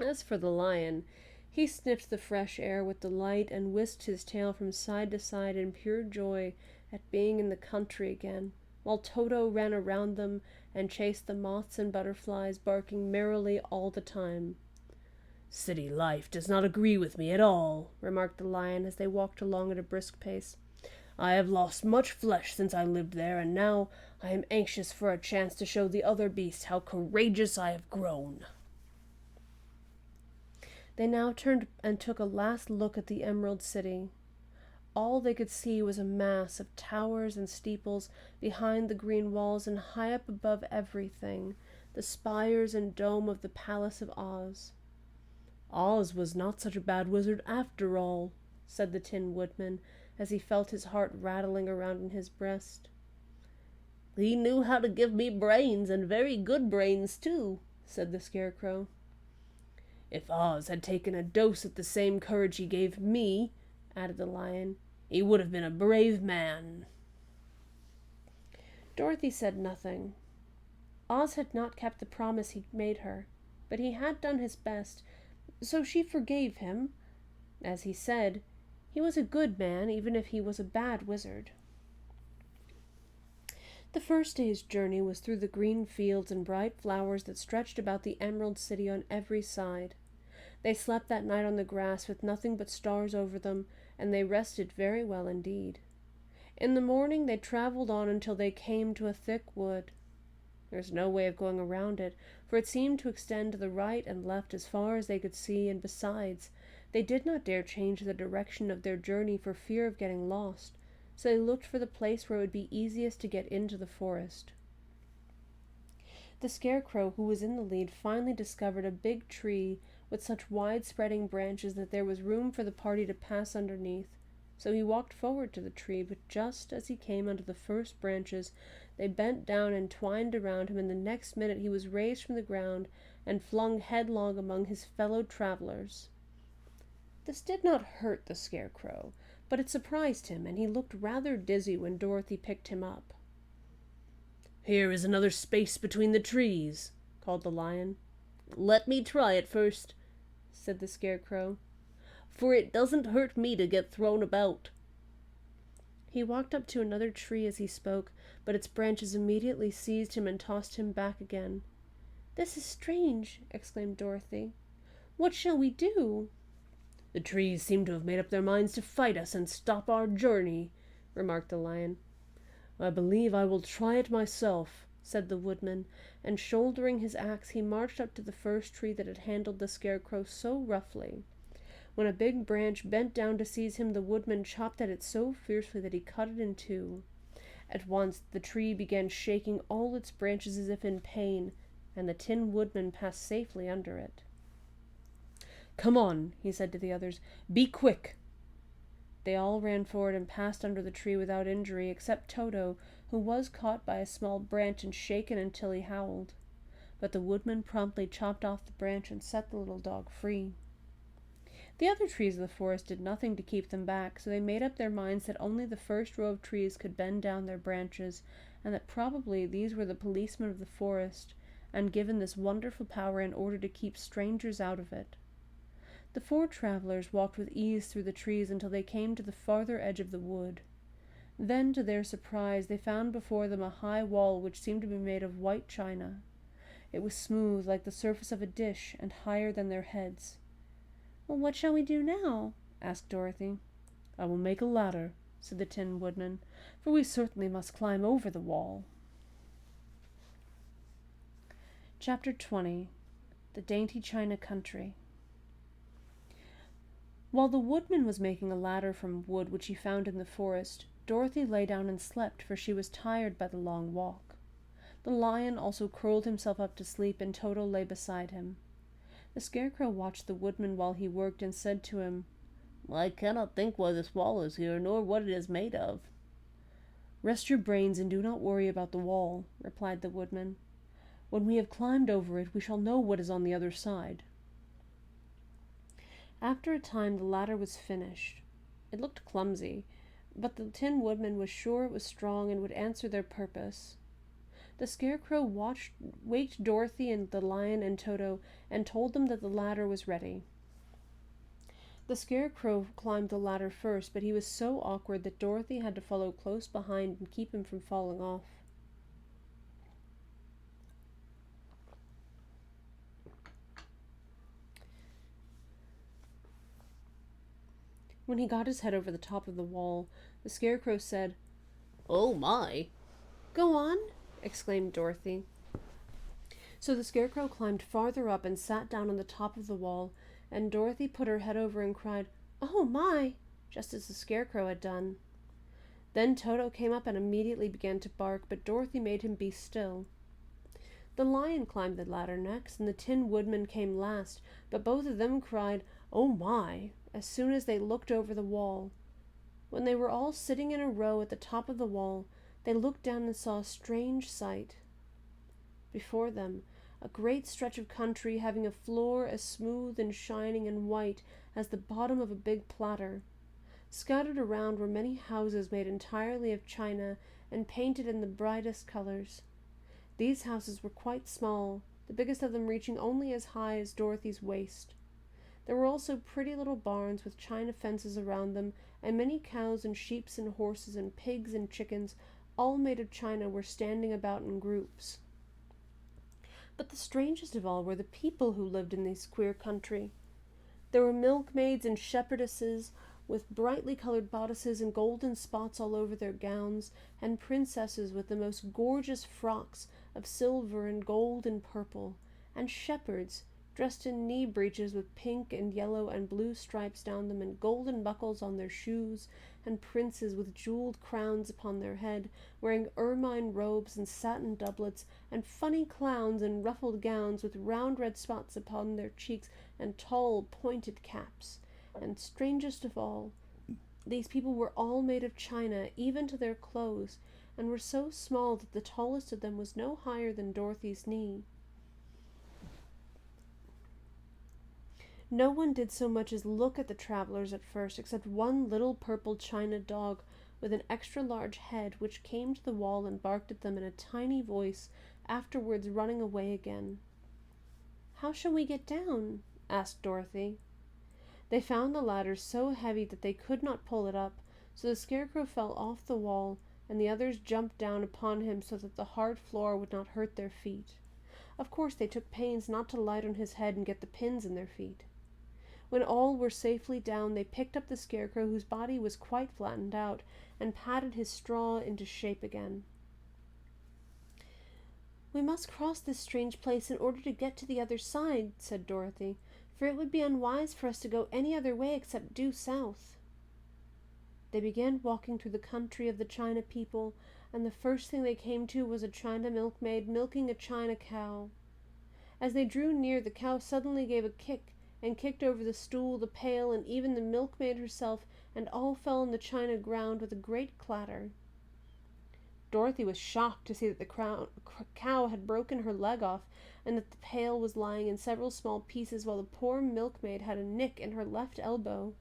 [SPEAKER 1] As for the Lion, he sniffed the fresh air with delight and whisked his tail from side to side in pure joy at being in the country again, while Toto ran around them and chased the moths and butterflies, barking merrily all the time.
[SPEAKER 4] "City life does not agree with me at all," remarked the Lion as they walked along at a brisk pace. "I have lost much flesh since I lived there, and now I am anxious for a chance to show the other beasts how courageous I have grown."
[SPEAKER 1] They now turned and took a last look at the Emerald City. All they could see was a mass of towers and steeples behind the green walls, and high up above everything, the spires and dome of the Palace of Oz.
[SPEAKER 4] "Oz was not such a bad wizard after all," said the Tin Woodman, as he felt his heart rattling around in his breast.
[SPEAKER 3] "He knew how to give me brains, and very good brains, too," said the Scarecrow.
[SPEAKER 4] "If Oz had taken a dose of the same courage he gave me," added the Lion, "he would have been a brave man."
[SPEAKER 1] Dorothy said nothing. Oz had not kept the promise he'd made her, but he had done his best, so she forgave him. As he said, he was a good man, even if he was a bad wizard. The first day's journey was through the green fields and bright flowers that stretched about the Emerald City on every side. They slept that night on the grass with nothing but stars over them, and they rested very well indeed. In the morning they traveled on until they came to a thick wood. There was no way of going around it, for it seemed to extend to the right and left as far as they could see, and besides, they did not dare change the direction of their journey for fear of getting lost, so they looked for the place where it would be easiest to get into the forest. The Scarecrow, who was in the lead, finally discovered a big tree with such wide-spreading branches that there was room for the party to pass underneath. So he walked forward to the tree, but just as he came under the first branches, they bent down and twined around him, and the next minute he was raised from the ground and flung headlong among his fellow travelers. This did not hurt the Scarecrow, but it surprised him, and he looked rather dizzy when Dorothy picked him up.
[SPEAKER 4] "Here is another space between the trees," called the Lion.
[SPEAKER 3] "Let me try it first," said the Scarecrow, "for it doesn't hurt me to get thrown about."
[SPEAKER 1] He walked up to another tree as he spoke, but its branches immediately seized him and tossed him back again. "This is strange," exclaimed Dorothy. "What shall we do?"
[SPEAKER 4] "The trees seem to have made up their minds to fight us and stop our journey," remarked the Lion. "I believe I will try it myself," said the Woodman, and shouldering his axe he marched up to the first tree that had handled the Scarecrow so roughly. When a big branch bent down to seize him, the Woodman chopped at it so fiercely that he cut it in two. At once the tree began shaking all its branches as if in pain, and the Tin Woodman passed safely under it. "Come on," he said to the others. "Be quick."
[SPEAKER 1] They all ran forward and passed under the tree without injury, except Toto, who was caught by a small branch and shaken until he howled. But the Woodman promptly chopped off the branch and set the little dog free. The other trees of the forest did nothing to keep them back, so they made up their minds that only the first row of trees could bend down their branches, and that probably these were the policemen of the forest, and given this wonderful power in order to keep strangers out of it. The four travelers walked with ease through the trees until they came to the farther edge of the wood. Then, to their surprise, they found before them a high wall which seemed to be made of white china. It was smooth like the surface of a dish, and higher than their heads. "Well, what shall we do now?" asked Dorothy.
[SPEAKER 4] "I will make a ladder," said the Tin Woodman, "for we certainly must climb over the wall."
[SPEAKER 1] Chapter 20. The Dainty China Country. While the Woodman was making a ladder from wood which he found in the forest, Dorothy lay down and slept, for she was tired by the long walk. The Lion also curled himself up to sleep, and Toto lay beside him. The Scarecrow watched the Woodman while he worked, and said to him,
[SPEAKER 3] "I cannot think why this wall is here, nor what it is made of."
[SPEAKER 1] "Rest your brains and do not worry about the wall," replied the Woodman.
[SPEAKER 4] When we have climbed over it, we shall know what is on the other side."
[SPEAKER 1] After a time, the ladder was finished. It looked clumsy, but the Tin Woodman was sure it was strong and would answer their purpose. The Scarecrow waked Dorothy and the Lion and Toto and told them that the ladder was ready. The Scarecrow climbed the ladder first, but he was so awkward that Dorothy had to follow close behind and keep him from falling off. When he got his head over the top of the wall, the Scarecrow said,
[SPEAKER 3] "Oh my!"
[SPEAKER 1] "Go on," exclaimed Dorothy. So the Scarecrow climbed farther up and sat down on the top of the wall, and Dorothy put her head over and cried, "Oh my!" just as the Scarecrow had done. Then Toto came up and immediately began to bark, but Dorothy made him be still. The Lion climbed the ladder next, and the Tin Woodman came last, but both of them cried, "Oh my!" as soon as they looked over the wall. When they were all sitting in a row at the top of the wall, they looked down and saw a strange sight. Before them, a great stretch of country having a floor as smooth and shining and white as the bottom of a big platter. Scattered around were many houses made entirely of china and painted in the brightest colors. These houses were quite small, the biggest of them reaching only as high as Dorothy's waist. There were also pretty little barns with china fences around them, and many cows and sheep and horses and pigs and chickens, all made of china, were standing about in groups. But the strangest of all were the people who lived in this queer country. There were milkmaids and shepherdesses with brightly colored bodices and golden spots all over their gowns, and princesses with the most gorgeous frocks of silver and gold and purple, and shepherds dressed in knee breeches with pink and yellow and blue stripes down them and golden buckles on their shoes, and princes with jeweled crowns upon their head, wearing ermine robes and satin doublets, and funny clowns in ruffled gowns with round red spots upon their cheeks and tall pointed caps. And strangest of all, these people were all made of china, even to their clothes, and were so small that the tallest of them was no higher than Dorothy's knee. No one did so much as look at the travelers at first, except one little purple china dog with an extra large head, which came to the wall and barked at them in a tiny voice, afterwards running away again. "How shall we get down?" asked Dorothy. They found the ladder so heavy that they could not pull it up, so the Scarecrow fell off the wall, and the others jumped down upon him so that the hard floor would not hurt their feet. Of course they took pains not to light on his head and get the pins in their feet. When all were safely down, they picked up the Scarecrow, whose body was quite flattened out, and patted his straw into shape again. "We must cross this strange place in order to get to the other side," said Dorothy, "for it would be unwise for us to go any other way except due south." They began walking through the country of the china people, and the first thing they came to was a china milkmaid milking a china cow. As they drew near, the cow suddenly gave a kick, and kicked over the stool, the pail, and even the milkmaid herself, and all fell on the china ground with a great clatter. Dorothy was shocked to see that the cow had broken her leg off, and that the pail was lying in several small pieces, while the poor milkmaid had a nick in her left elbow.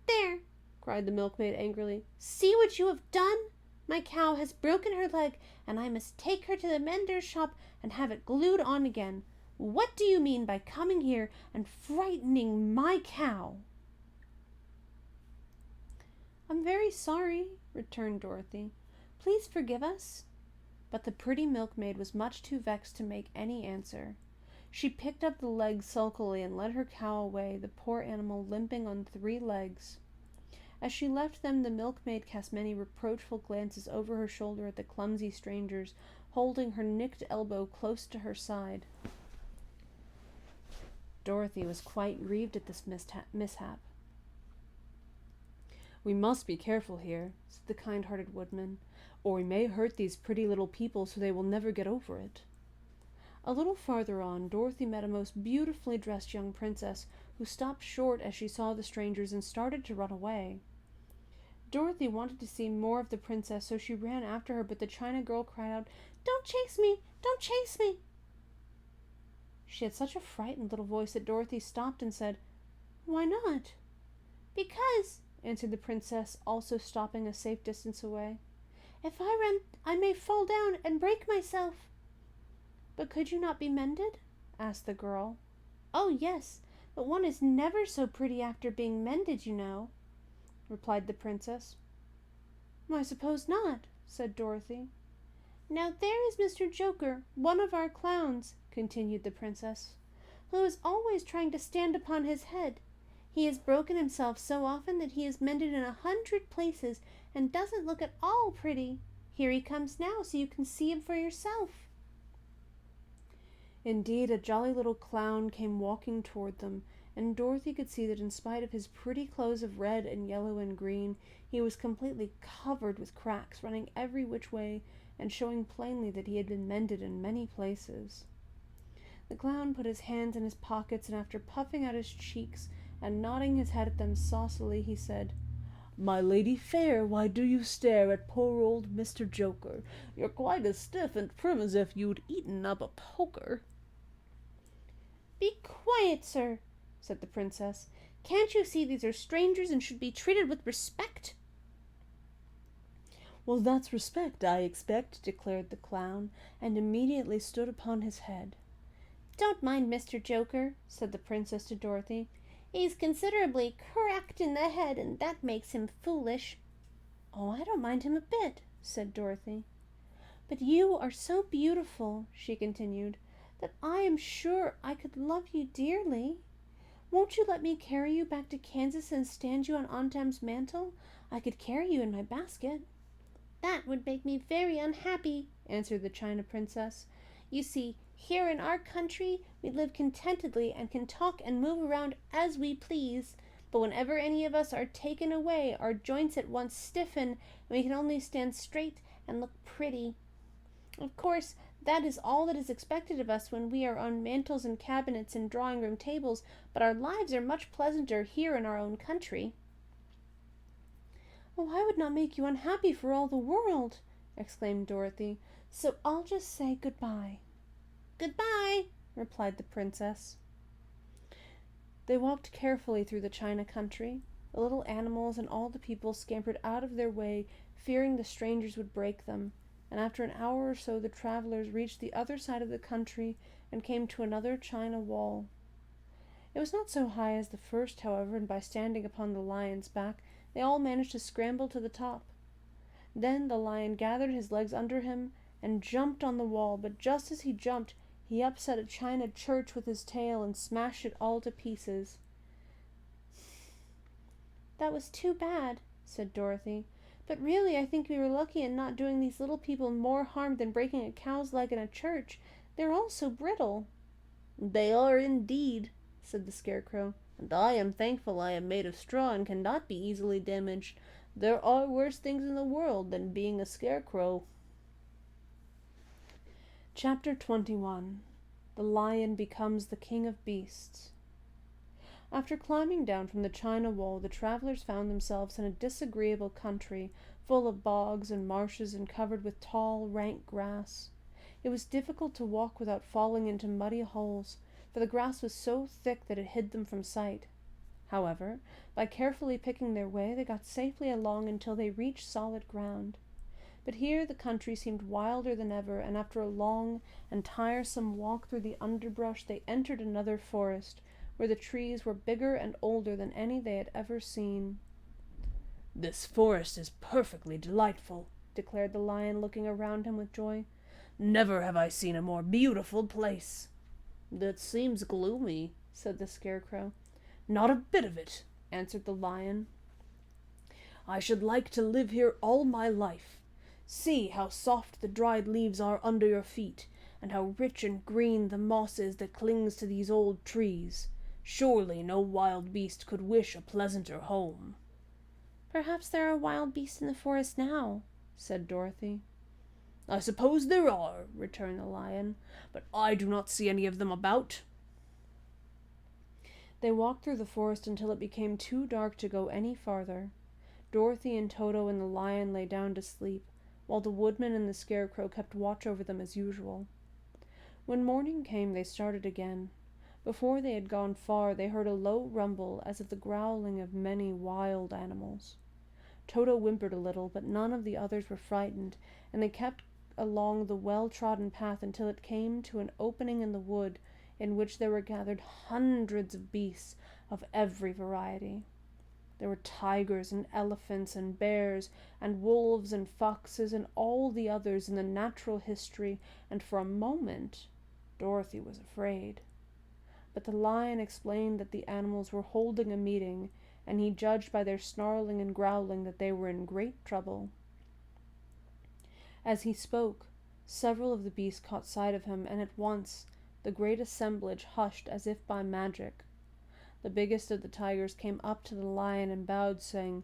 [SPEAKER 1] "There!" cried the milkmaid angrily. "See what you have done! My cow has broken her leg, and I must take her to the mender's shop and have it glued on again. What do you mean by coming here and frightening my cow?" "I'm very sorry," returned Dorothy. "Please forgive us." But the pretty milkmaid was much too vexed to make any answer. She picked up the leg sulkily and led her cow away, the poor animal limping on 3 legs. As she left them, the milkmaid cast many reproachful glances over her shoulder at the clumsy strangers, holding her nicked elbow close to her side. Dorothy was quite grieved at this mishap. "We must be careful here," said the kind-hearted woodman, "or we may hurt these pretty little people so they will never get over it." A little farther on, Dorothy met a most beautifully dressed young princess, who stopped short as she saw the strangers and started to run away. Dorothy wanted to see more of the princess, so she ran after her, but the china girl cried out, Don't chase me! Don't chase me! She had such a frightened little voice that Dorothy stopped and said, Why not? Because, answered the princess, also stopping a safe distance away, if I run, I may fall down and break myself. But could you not be mended? Asked the girl. Oh, yes, but one is never so pretty after being mended, you know, replied the princess. I suppose not, said Dorothy. Now there is Mr. Joker, one of our clowns, continued the princess, who is always trying to stand upon his head. He has broken himself so often that he is mended in 100 places and doesn't look at all pretty. Here he comes now, so you can see him for yourself. Indeed, a jolly little clown came walking toward them, and Dorothy could see that in spite of his pretty clothes of red and yellow and green, he was completely covered with cracks running every which way and showing plainly that he had been mended in many places. The clown put his hands in his pockets, and after puffing out his cheeks and nodding his head at them saucily, he said, My lady fair, why do you stare at poor old Mr. Joker? You're quite as stiff and prim as if you'd eaten up a poker. Be quiet, sir, said the princess. Can't you see these are strangers and should be treated with respect?
[SPEAKER 4] Well, that's respect, I expect, declared the clown, and immediately stood upon his head.
[SPEAKER 1] Don't mind Mr. Joker, said the princess to Dorothy. He's considerably cracked in the head, and that makes him foolish. Oh, I don't mind him a bit, said Dorothy. But you are so beautiful, she continued, that I am sure I could love you dearly. Won't you let me carry you back to Kansas and stand you on Aunt Em's mantle? I could carry you in my basket. That would make me very unhappy, answered the China Princess. You see, here in our country we live contentedly and can talk and move around as we please, but whenever any of us are taken away, our joints at once stiffen, and we can only stand straight and look pretty. Of course, that is all that is expected of us when we are on mantels and cabinets and drawing-room tables, but our lives are much pleasanter here in our own country. Oh, I would not make you unhappy for all the world, exclaimed Dorothy, so I'll just say good-bye. Good-bye, replied the princess. They walked carefully through the China country. The little animals and all the people scampered out of their way, fearing the strangers would break them, and after an hour or so the travelers reached the other side of the country and came to another China wall. It was not so high as the first, however, and by standing upon the lion's back, they all managed to scramble to the top. Then the lion gathered his legs under him and jumped on the wall, but just as he jumped, he upset a china church with his tail and smashed it all to pieces. That was too bad, said Dorothy. But really, I think we were lucky in not doing these little people more harm than breaking a cow's leg in a church. They're all so brittle.
[SPEAKER 3] They are indeed, said the Scarecrow, and I am thankful I am made of straw and cannot be easily damaged. There are worse things in the world than being a scarecrow.
[SPEAKER 1] Chapter 21. The Lion Becomes the King of Beasts. After climbing down from the China wall, the travelers found themselves in a disagreeable country, full of bogs and marshes and covered with tall, rank grass. It was difficult to walk without falling into muddy holes, for the grass was so thick that it hid them from sight. However, by carefully picking their way, they got safely along until they reached solid ground. But here the country seemed wilder than ever, and after a long and tiresome walk through the underbrush, they entered another forest, where the trees were bigger and older than any they had ever seen.
[SPEAKER 4] This forest is perfectly delightful,
[SPEAKER 1] declared the lion, looking around him with joy.
[SPEAKER 4] Never have I seen a more beautiful place.
[SPEAKER 3] That seems gloomy, said the Scarecrow.
[SPEAKER 4] Not a bit of it, answered the lion. I should like to live here all my life. See how soft the dried leaves are under your feet, and how rich and green the moss is that clings to these old trees. Surely no wild beast could wish a pleasanter home.
[SPEAKER 1] Perhaps there are wild beasts in the forest now, said Dorothy.
[SPEAKER 4] I suppose there are, returned the lion, but I do not see any of them about.
[SPEAKER 1] They walked through the forest until it became too dark to go any farther. Dorothy and Toto and the lion lay down to sleep, while the woodman and the Scarecrow kept watch over them as usual. When morning came, they started again. Before they had gone far, they heard a low rumble as of the growling of many wild animals. Toto whimpered a little, but none of the others were frightened, and they kept along the well-trodden path until it came to an opening in the wood in which there were gathered hundreds of beasts of every variety. There were tigers and elephants and bears and wolves and foxes and all the others in the natural history, and for a moment Dorothy was afraid. But the lion explained that the animals were holding a meeting, and he judged by their snarling and growling that they were in great trouble. As he spoke, several of the beasts caught sight of him, and at once the great assemblage hushed as if by magic. The biggest of the tigers came up to the lion and bowed, saying,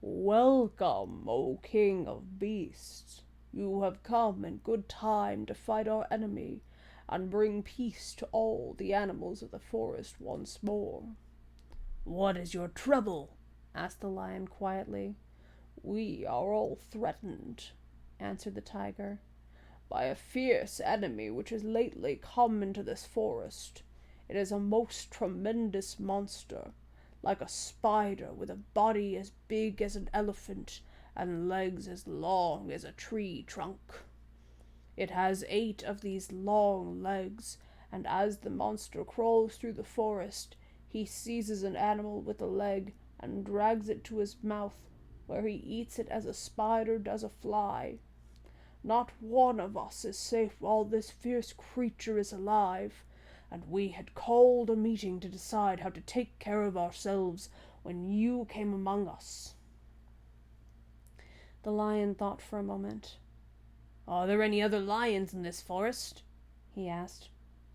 [SPEAKER 1] "Welcome, O King of Beasts. You have come in good time to fight our enemy and bring peace to all the animals of the forest once more."
[SPEAKER 2] "What is your trouble?"
[SPEAKER 1] asked the lion quietly.
[SPEAKER 4] "We are all threatened," answered the tiger, "by a fierce enemy which has lately come into this forest. It is a most tremendous monster, like a spider, with a body as big as an elephant and legs as long as a tree trunk. It has 8 of these long legs, and as the monster crawls through the forest, he seizes an animal with a leg and drags it to his mouth, where he eats it as a spider does a fly. Not one of us is safe while this fierce creature is alive, and we had called a meeting to decide how to take care of ourselves when you came among us."
[SPEAKER 1] The lion thought for a moment.
[SPEAKER 2] "Are there any other lions in this forest?"
[SPEAKER 1] he asked.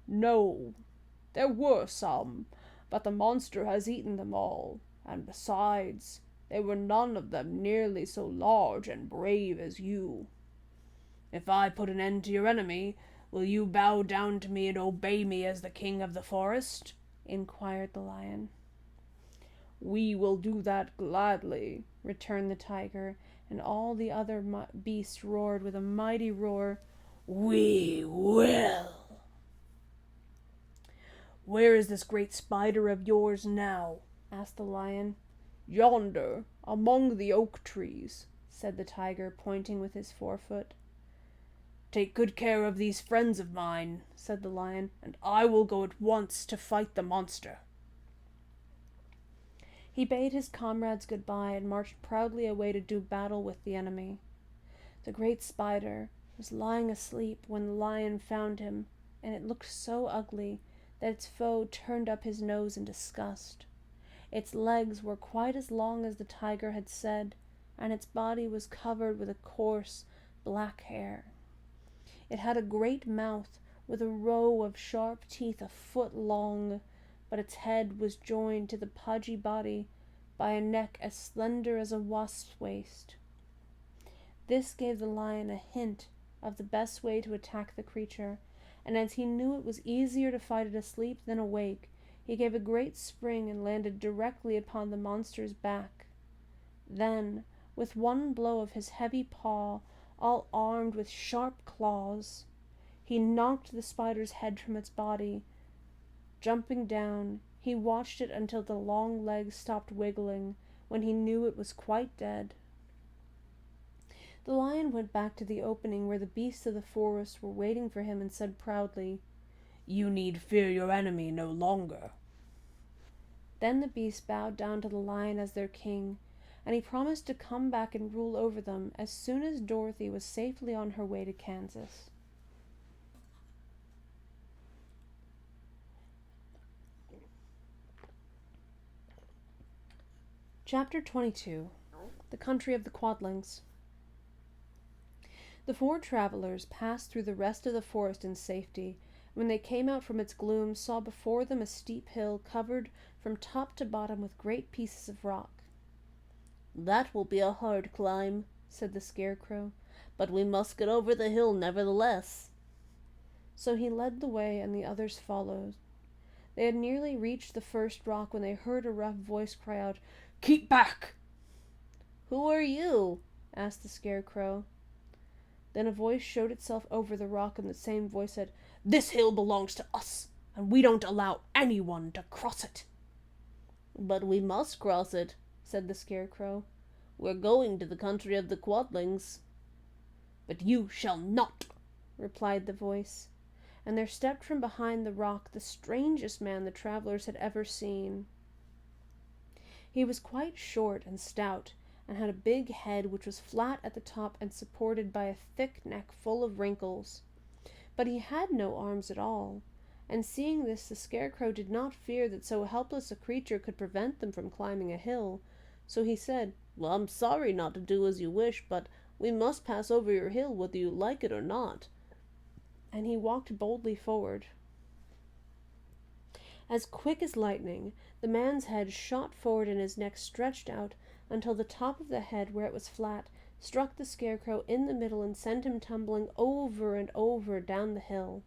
[SPEAKER 4] "No, there were some, but the monster has eaten them all, and besides, they were none of them nearly so large and brave as you."
[SPEAKER 2] "If I put an end to your enemy, will you bow down to me and obey me as the king of the forest?"
[SPEAKER 1] inquired the lion.
[SPEAKER 4] "We will do that gladly,"
[SPEAKER 1] returned the tiger, and all the other beasts roared with a mighty roar,
[SPEAKER 2] "We will."
[SPEAKER 1] "Where is this great spider of yours now?" asked the lion.
[SPEAKER 4] "Yonder, among the oak trees,"
[SPEAKER 1] said the tiger, pointing with his forefoot.
[SPEAKER 2] "Take good care of these friends of mine," said the lion, "and I will go at once to fight the monster."
[SPEAKER 1] He bade his comrades goodbye and marched proudly away to do battle with the enemy. The great spider was lying asleep when the lion found him, and it looked so ugly that its foe turned up his nose in disgust. Its legs were quite as long as the tiger had said, and its body was covered with a coarse, black hair. It had a great mouth with a row of sharp teeth a foot long, but its head was joined to the pudgy body by a neck as slender as a wasp's waist. This gave the lion a hint of the best way to attack the creature, and as he knew it was easier to fight it asleep than awake, he gave a great spring and landed directly upon the monster's back. Then, with one blow of his heavy paw, all armed with sharp claws, he knocked the spider's head from its body. Jumping down, he watched it until the long legs stopped wiggling, when he knew it was quite dead. The lion went back to the opening where the beasts of the forest were waiting for him and said proudly,
[SPEAKER 2] "You need fear your enemy no longer."
[SPEAKER 1] Then the beasts bowed down to the lion as their king, and he promised to come back and rule over them as soon as Dorothy was safely on her way to Kansas. Chapter 22. The Country of the Quadlings. The 4 travelers passed through the rest of the forest in safety. When they came out from its gloom, saw before them a steep hill covered from top to bottom with great pieces of rock.
[SPEAKER 3] "That will be a hard climb," said the Scarecrow, "but we must get over the hill nevertheless."
[SPEAKER 1] So he led the way, and the others followed. They had nearly reached the first rock when they heard a rough voice cry out,
[SPEAKER 2] "Keep back!"
[SPEAKER 3] "Who are you?"
[SPEAKER 1] asked the Scarecrow. Then a voice showed itself over the rock, and the same voice said, "This hill belongs to us, and we don't allow anyone to cross it."
[SPEAKER 3] "But we must cross it," said the Scarecrow. "We're going to the country of the Quadlings."
[SPEAKER 1] "But you shall not," replied the voice, and there stepped from behind the rock the strangest man the travelers had ever seen. He was quite short and stout, and had a big head which was flat at the top and supported by a thick neck full of wrinkles. But he had no arms at all, and seeing this the Scarecrow did not fear that so helpless a creature could prevent them from climbing a hill, so he said,
[SPEAKER 3] "Well, I'm sorry not to do as you wish, but we must pass over your hill whether you like it or not."
[SPEAKER 1] And he walked boldly forward. As quick as lightning, the man's head shot forward and his neck stretched out until the top of the head, where it was flat, struck the Scarecrow in the middle and sent him tumbling over and over down the hill.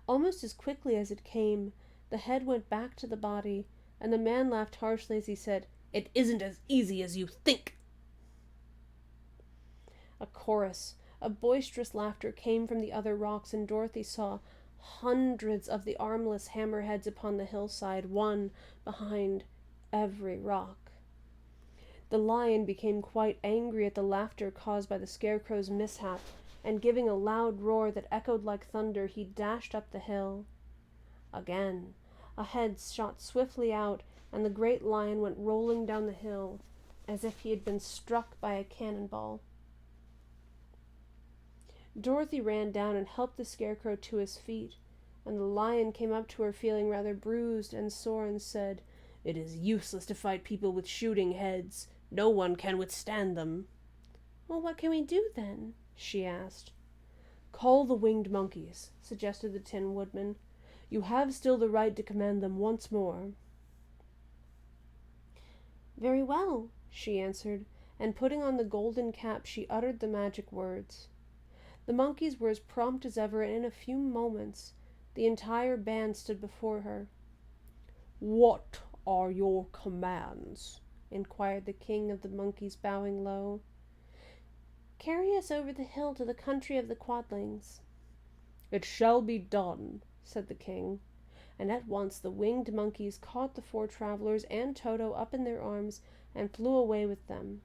[SPEAKER 1] Almost as quickly as it came, the head went back to the body, and the man laughed harshly as he said, "It isn't as easy as you think." A chorus of boisterous laughter came from the other rocks, and Dorothy saw hundreds of the armless hammerheads upon the hillside, one behind every rock. The lion became quite angry at the laughter caused by the Scarecrow's mishap, and giving a loud roar that echoed like thunder, he dashed up the hill. Again, a head shot swiftly out, and the great lion went rolling down the hill as if he had been struck by a cannonball. Dorothy ran down and helped the Scarecrow to his feet, and the lion came up to her feeling rather bruised and sore and said, "It is useless to fight people with shooting heads. No one can withstand them." "Well, what can we do then?" she asked. "Call the winged monkeys," suggested the Tin Woodman. "You have still the right to command them once more." "Very well," she answered, and putting on the golden cap she uttered the magic words. The monkeys were as prompt as ever, and in a few moments the entire band stood before her. "What are your commands?" inquired the king of the monkeys, bowing low. "Carry us over the hill to the country of the Quadlings." "It shall be done," said the king, and at once the winged monkeys caught the four travelers and Toto up in their arms and flew away with them.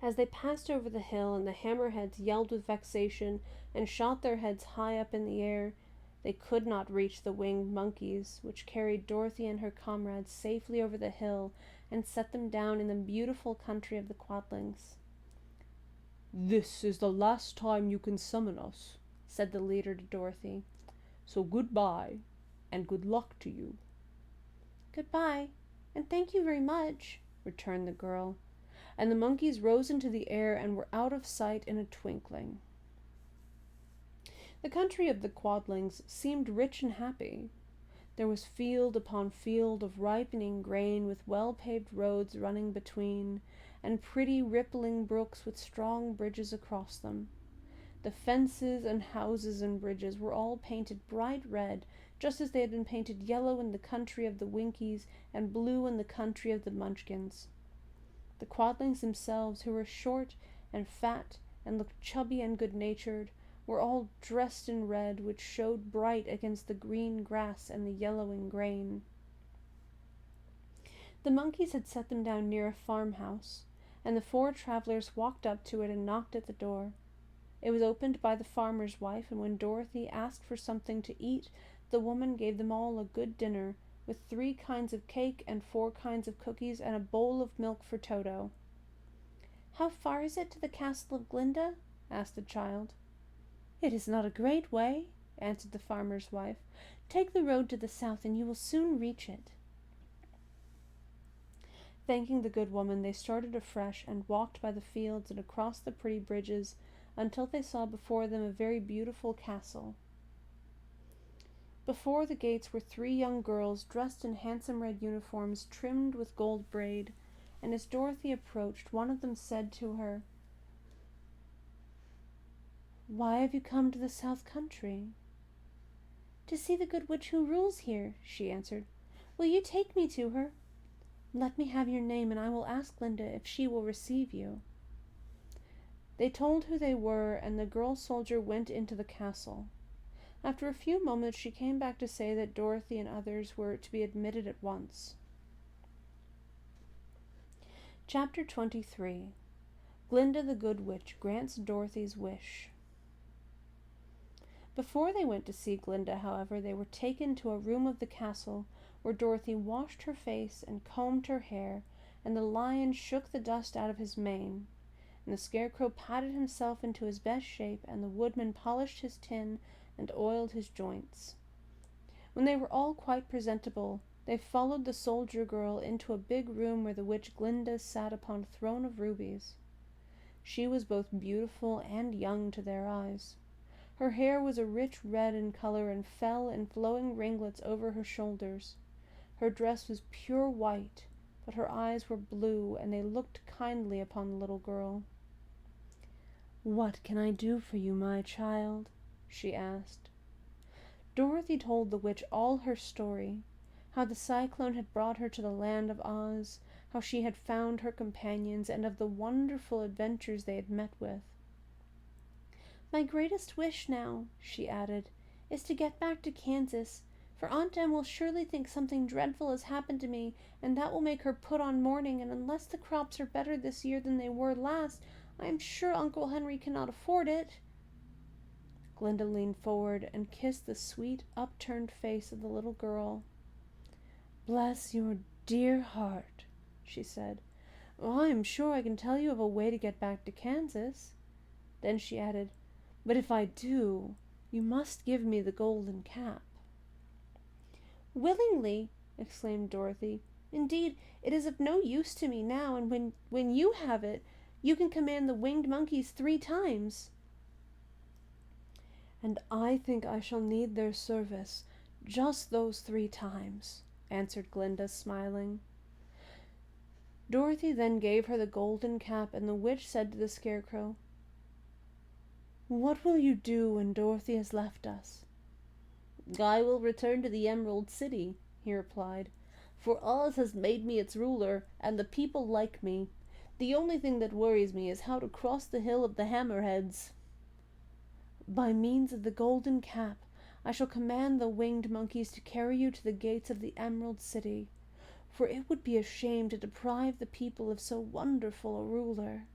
[SPEAKER 1] As they passed over the hill and the hammerheads yelled with vexation and shot their heads high up in the air, they could not reach the winged monkeys, which carried Dorothy and her comrades safely over the hill and set them down in the beautiful country of the Quadlings.
[SPEAKER 4] "This is the last time you can summon us," said the leader to Dorothy. "So goodbye, and good luck to you."
[SPEAKER 1] "Goodbye, and thank you very much," returned the girl, and the monkeys rose into the air and were out of sight in a twinkling. The country of the Quadlings seemed rich and happy. There was field upon field of ripening grain, with well-paved roads running between, and pretty rippling brooks with strong bridges across them. The fences and houses and bridges were all painted bright red, just as they had been painted yellow in the country of the Winkies and blue in the country of the Munchkins. The Quadlings themselves, who were short and fat and looked chubby and good-natured, were all dressed in red, which showed bright against the green grass and the yellowing grain. The monkeys had set them down near a farmhouse, and the four travelers walked up to it and knocked at the door. It was opened by the farmer's wife, and when Dorothy asked for something to eat, the woman gave them all a good dinner, with 3 kinds of cake and 4 kinds of cookies and a bowl of milk for Toto. "How far is it to the castle of Glinda?" asked the child. "It is not a great way," answered the farmer's wife. "Take the road to the south, and you will soon reach it." Thanking the good woman, they started afresh and walked by the fields and across the pretty bridges until they saw before them a very beautiful castle. Before the gates were 3 young girls dressed in handsome red uniforms trimmed with gold braid, and as Dorothy approached, one of them said to her, "Why have you come to the South Country?" "To see the good witch who rules here," she answered. "Will you take me to her?" "Let me have your name, and I will ask Glinda if she will receive you." They told who they were, and the girl soldier went into the castle. After a few moments she came back to say that Dorothy and others were to be admitted at once. Chapter 23. Glinda the Good Witch grants Dorothy's wish. Before they went to see Glinda, however, they were taken to a room of the castle where Dorothy washed her face and combed her hair, and the lion shook the dust out of his mane, and the Scarecrow patted himself into his best shape, and the woodman polished his tin and oiled his joints. When they were all quite presentable, they followed the soldier girl into a big room where the witch Glinda sat upon a throne of rubies. She was both beautiful and young to their eyes. Her hair was a rich red in color and fell in flowing ringlets over her shoulders. Her dress was pure white, but her eyes were blue, and they looked kindly upon the little girl. "What can I do for you, my child?" she asked. Dorothy told the witch all her story, how the cyclone had brought her to the land of Oz, how she had found her companions, and of the wonderful adventures they had met with. "My greatest wish now," she added, "is to get back to Kansas, for Aunt Em will surely think something dreadful has happened to me, and that will make her put on mourning, and unless the crops are better this year than they were last, I am sure Uncle Henry cannot afford it." Glinda leaned forward and kissed the sweet, upturned face of the little girl. "Bless your dear heart," she said. "Well, I am sure I can tell you of a way to get back to Kansas." Then she added, "But if I do, you must give me the golden cap." "Willingly," exclaimed Dorothy. "Indeed, it is of no use to me now, and when you have it, you can command the winged monkeys 3 times." "And I think I shall need their service just those 3 times," answered Glinda, smiling. Dorothy then gave her the golden cap, and the witch said to the Scarecrow, "What will you do when Dorothy has left us?"
[SPEAKER 3] "I will return to the Emerald City," he replied, "for Oz has made me its ruler, and the people like me. The only thing that worries me is how to cross the Hill of the Hammerheads."
[SPEAKER 1] "By means of the golden cap, I shall command the winged monkeys to carry you to the gates of the Emerald City, for it would be a shame to deprive the people of so wonderful a ruler."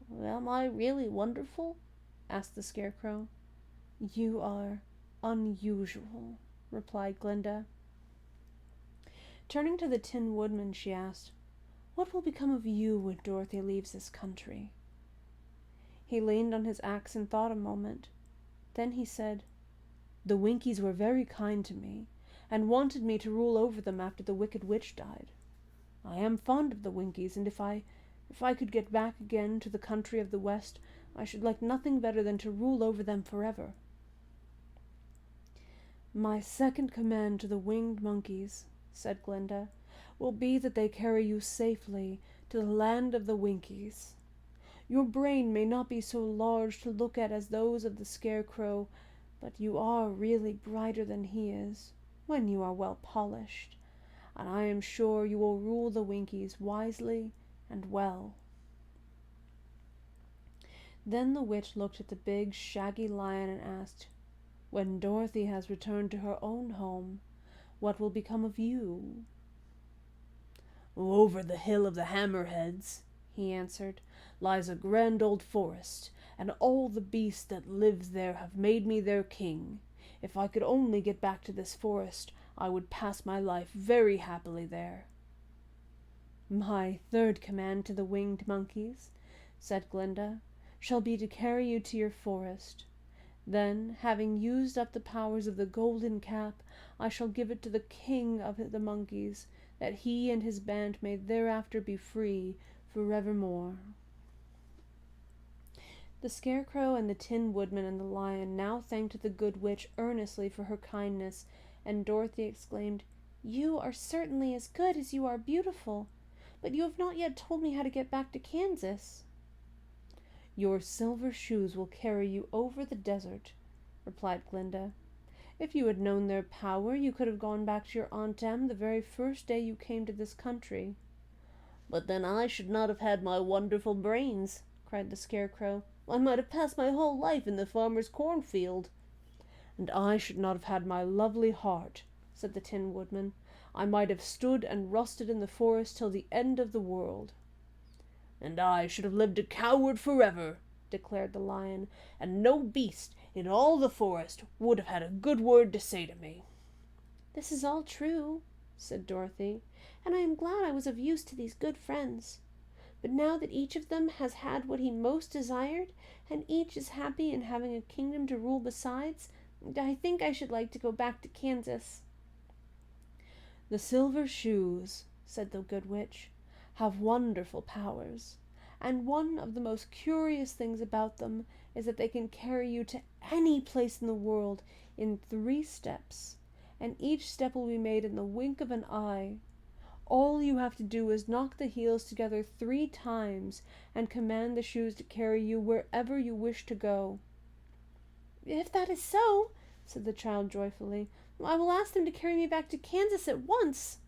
[SPEAKER 3] "Am I really wonderful?" asked the Scarecrow.
[SPEAKER 1] "You are unusual," replied Glinda. Turning to the Tin Woodman, she asked, "What will become of you when Dorothy leaves this country?" He leaned on his axe and thought a moment. Then he said, "The Winkies were very kind to me, and wanted me to rule over them after the Wicked Witch died. I am fond of the Winkies, and if I could get back again to the country of the West, I should like nothing better than to rule over them forever." "My second command to the winged monkeys," said Glinda, "will be that they carry you safely to the land of the Winkies. Your brain may not be so large to look at as those of the Scarecrow, but you are really brighter than he is, when you are well polished, and I am sure you will rule the Winkies wisely and well." Then the witch looked at the big, shaggy lion and asked, "When Dorothy has returned to her own home, what will become of you?"
[SPEAKER 4] "Over the Hill of the Hammerheads," he answered, "lies a grand old forest, and all the beasts that live there have made me their king. If I could only get back to this forest, I would pass my life very happily there."
[SPEAKER 1] "My third command to the winged monkeys," said Glinda, "shall be to carry you to your forest. Then, having used up the powers of the golden cap, I shall give it to the king of the monkeys, that he and his band may thereafter be free forevermore." The Scarecrow and the Tin Woodman and the Lion now thanked the Good Witch earnestly for her kindness, and Dorothy exclaimed, "You are certainly as good as you are beautiful, but you have not yet told me how to get back to Kansas." "Your silver shoes will carry you over the desert," replied Glinda. "If you had known their power, you could have gone back to your Aunt Em the very first day you came to this country."
[SPEAKER 3] "But then I should not have had my wonderful brains,"
[SPEAKER 1] cried the Scarecrow. "I might have passed my whole life in the farmer's cornfield."
[SPEAKER 4] "And I should not have had my lovely heart," said the Tin Woodman. "I might have stood and rusted in the forest till the end of the world." "And I should have lived a coward forever," declared the Lion, "and no beast in all the forest would have had a good word to say to me."
[SPEAKER 1] "This is all true," said Dorothy, "and I am glad I was of use to these good friends. But now that each of them has had what he most desired, and each is happy in having a kingdom to rule besides, I think I should like to go back to Kansas."
[SPEAKER 4] "The silver shoes," said the Good Witch, "have wonderful powers, and one of the most curious things about them is that they can carry you to any place in the world in 3 steps, and each step will be made in the wink of an eye. All you have to do is knock the heels together 3 times and command the shoes to carry you wherever you wish to go."
[SPEAKER 1] "If that is so," said the child joyfully, "I will ask them to carry me back to Kansas at once."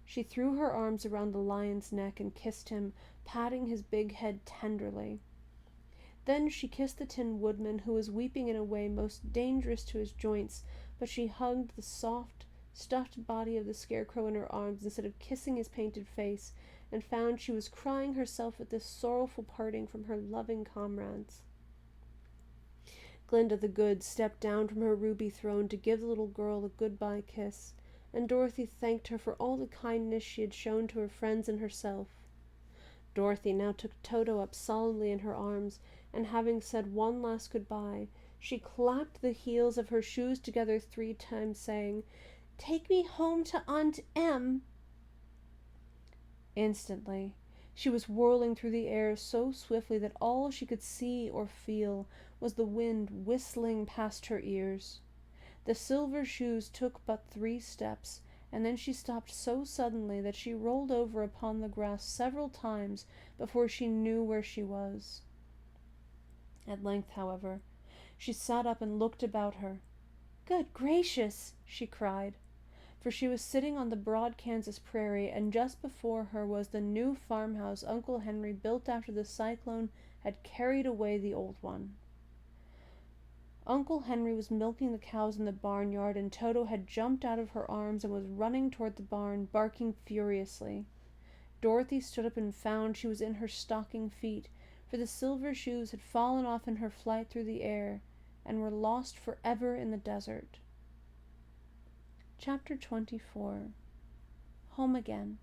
[SPEAKER 4] She threw her arms around the Lion's neck and kissed him, patting his big head tenderly. Then she kissed the Tin Woodman, who was weeping in a way most dangerous to his joints, but she hugged the soft, stuffed body of the Scarecrow in her arms instead of kissing his painted face, and found she was crying herself at this sorrowful parting from her loving comrades. Glinda the Good stepped down from her ruby throne to give the little girl a goodbye kiss, and Dorothy thanked her for all the kindness she had shown to her friends and herself. Dorothy now took Toto up solemnly in her arms, and having said one last goodbye, she clapped the heels of her shoes together 3 times, saying, "Take me home to Aunt Em." Instantly, she was whirling through the air so swiftly that all she could see or feel was the wind whistling past her ears. The silver shoes took but 3 steps, and then she stopped so suddenly that she rolled over upon the grass several times before she knew where she was. At length, however, she sat up and looked about her. "Good gracious!" she cried, for she was sitting on the broad Kansas prairie, and just before her was the new farmhouse Uncle Henry built after the cyclone had carried away the old one. Uncle Henry was milking the cows in the barnyard, and Toto had jumped out of her arms and was running toward the barn, barking furiously. Dorothy stood up and found she was in her stocking feet, for the silver shoes had fallen off in her flight through the air and were lost forever in the desert. Chapter 24. Home Again.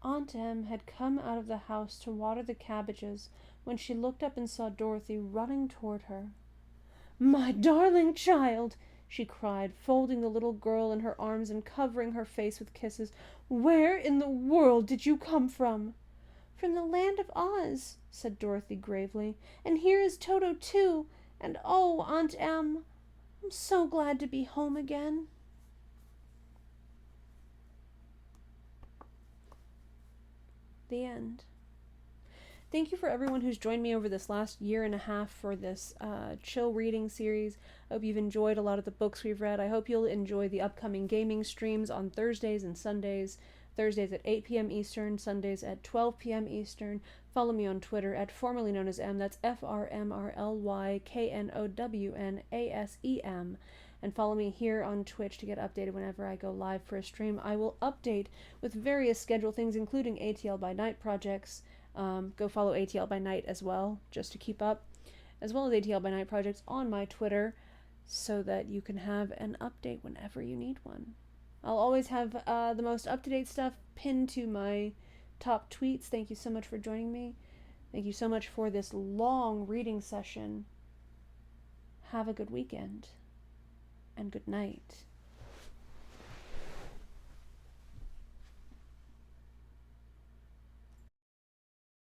[SPEAKER 4] Aunt Em had come out of the house to water the cabbages when she looked up and saw Dorothy running toward her. "My darling child!" she cried, folding the little girl in her arms and covering her face with kisses. "Where in the world did you come from?" "From the land of Oz," said Dorothy gravely, "and here is Toto too, and oh, Aunt Em, I'm so glad to be home again." The end. Thank you for everyone who's joined me over this last year and a half for this chill reading series. I hope you've enjoyed a lot of the books we've read. I hope you'll enjoy the upcoming gaming streams on Thursdays and Sundays. Thursdays at 8 p.m. Eastern, Sundays at 12 p.m. Eastern. Follow me on Twitter at formerly known as M, that's FRMRLYKNOWNASEM. And follow me here on Twitch to get updated whenever I go live for a stream. I will update with various schedule things, including ATL by Night projects. Go follow ATL by Night as well, just to keep up, as well as ATL by Night projects on my Twitter, so that you can have an update whenever you need one. I'll always have the most up-to-date stuff pinned to my top tweets. Thank you so much for joining me. Thank you so much for this long reading session. Have a good weekend, and good night.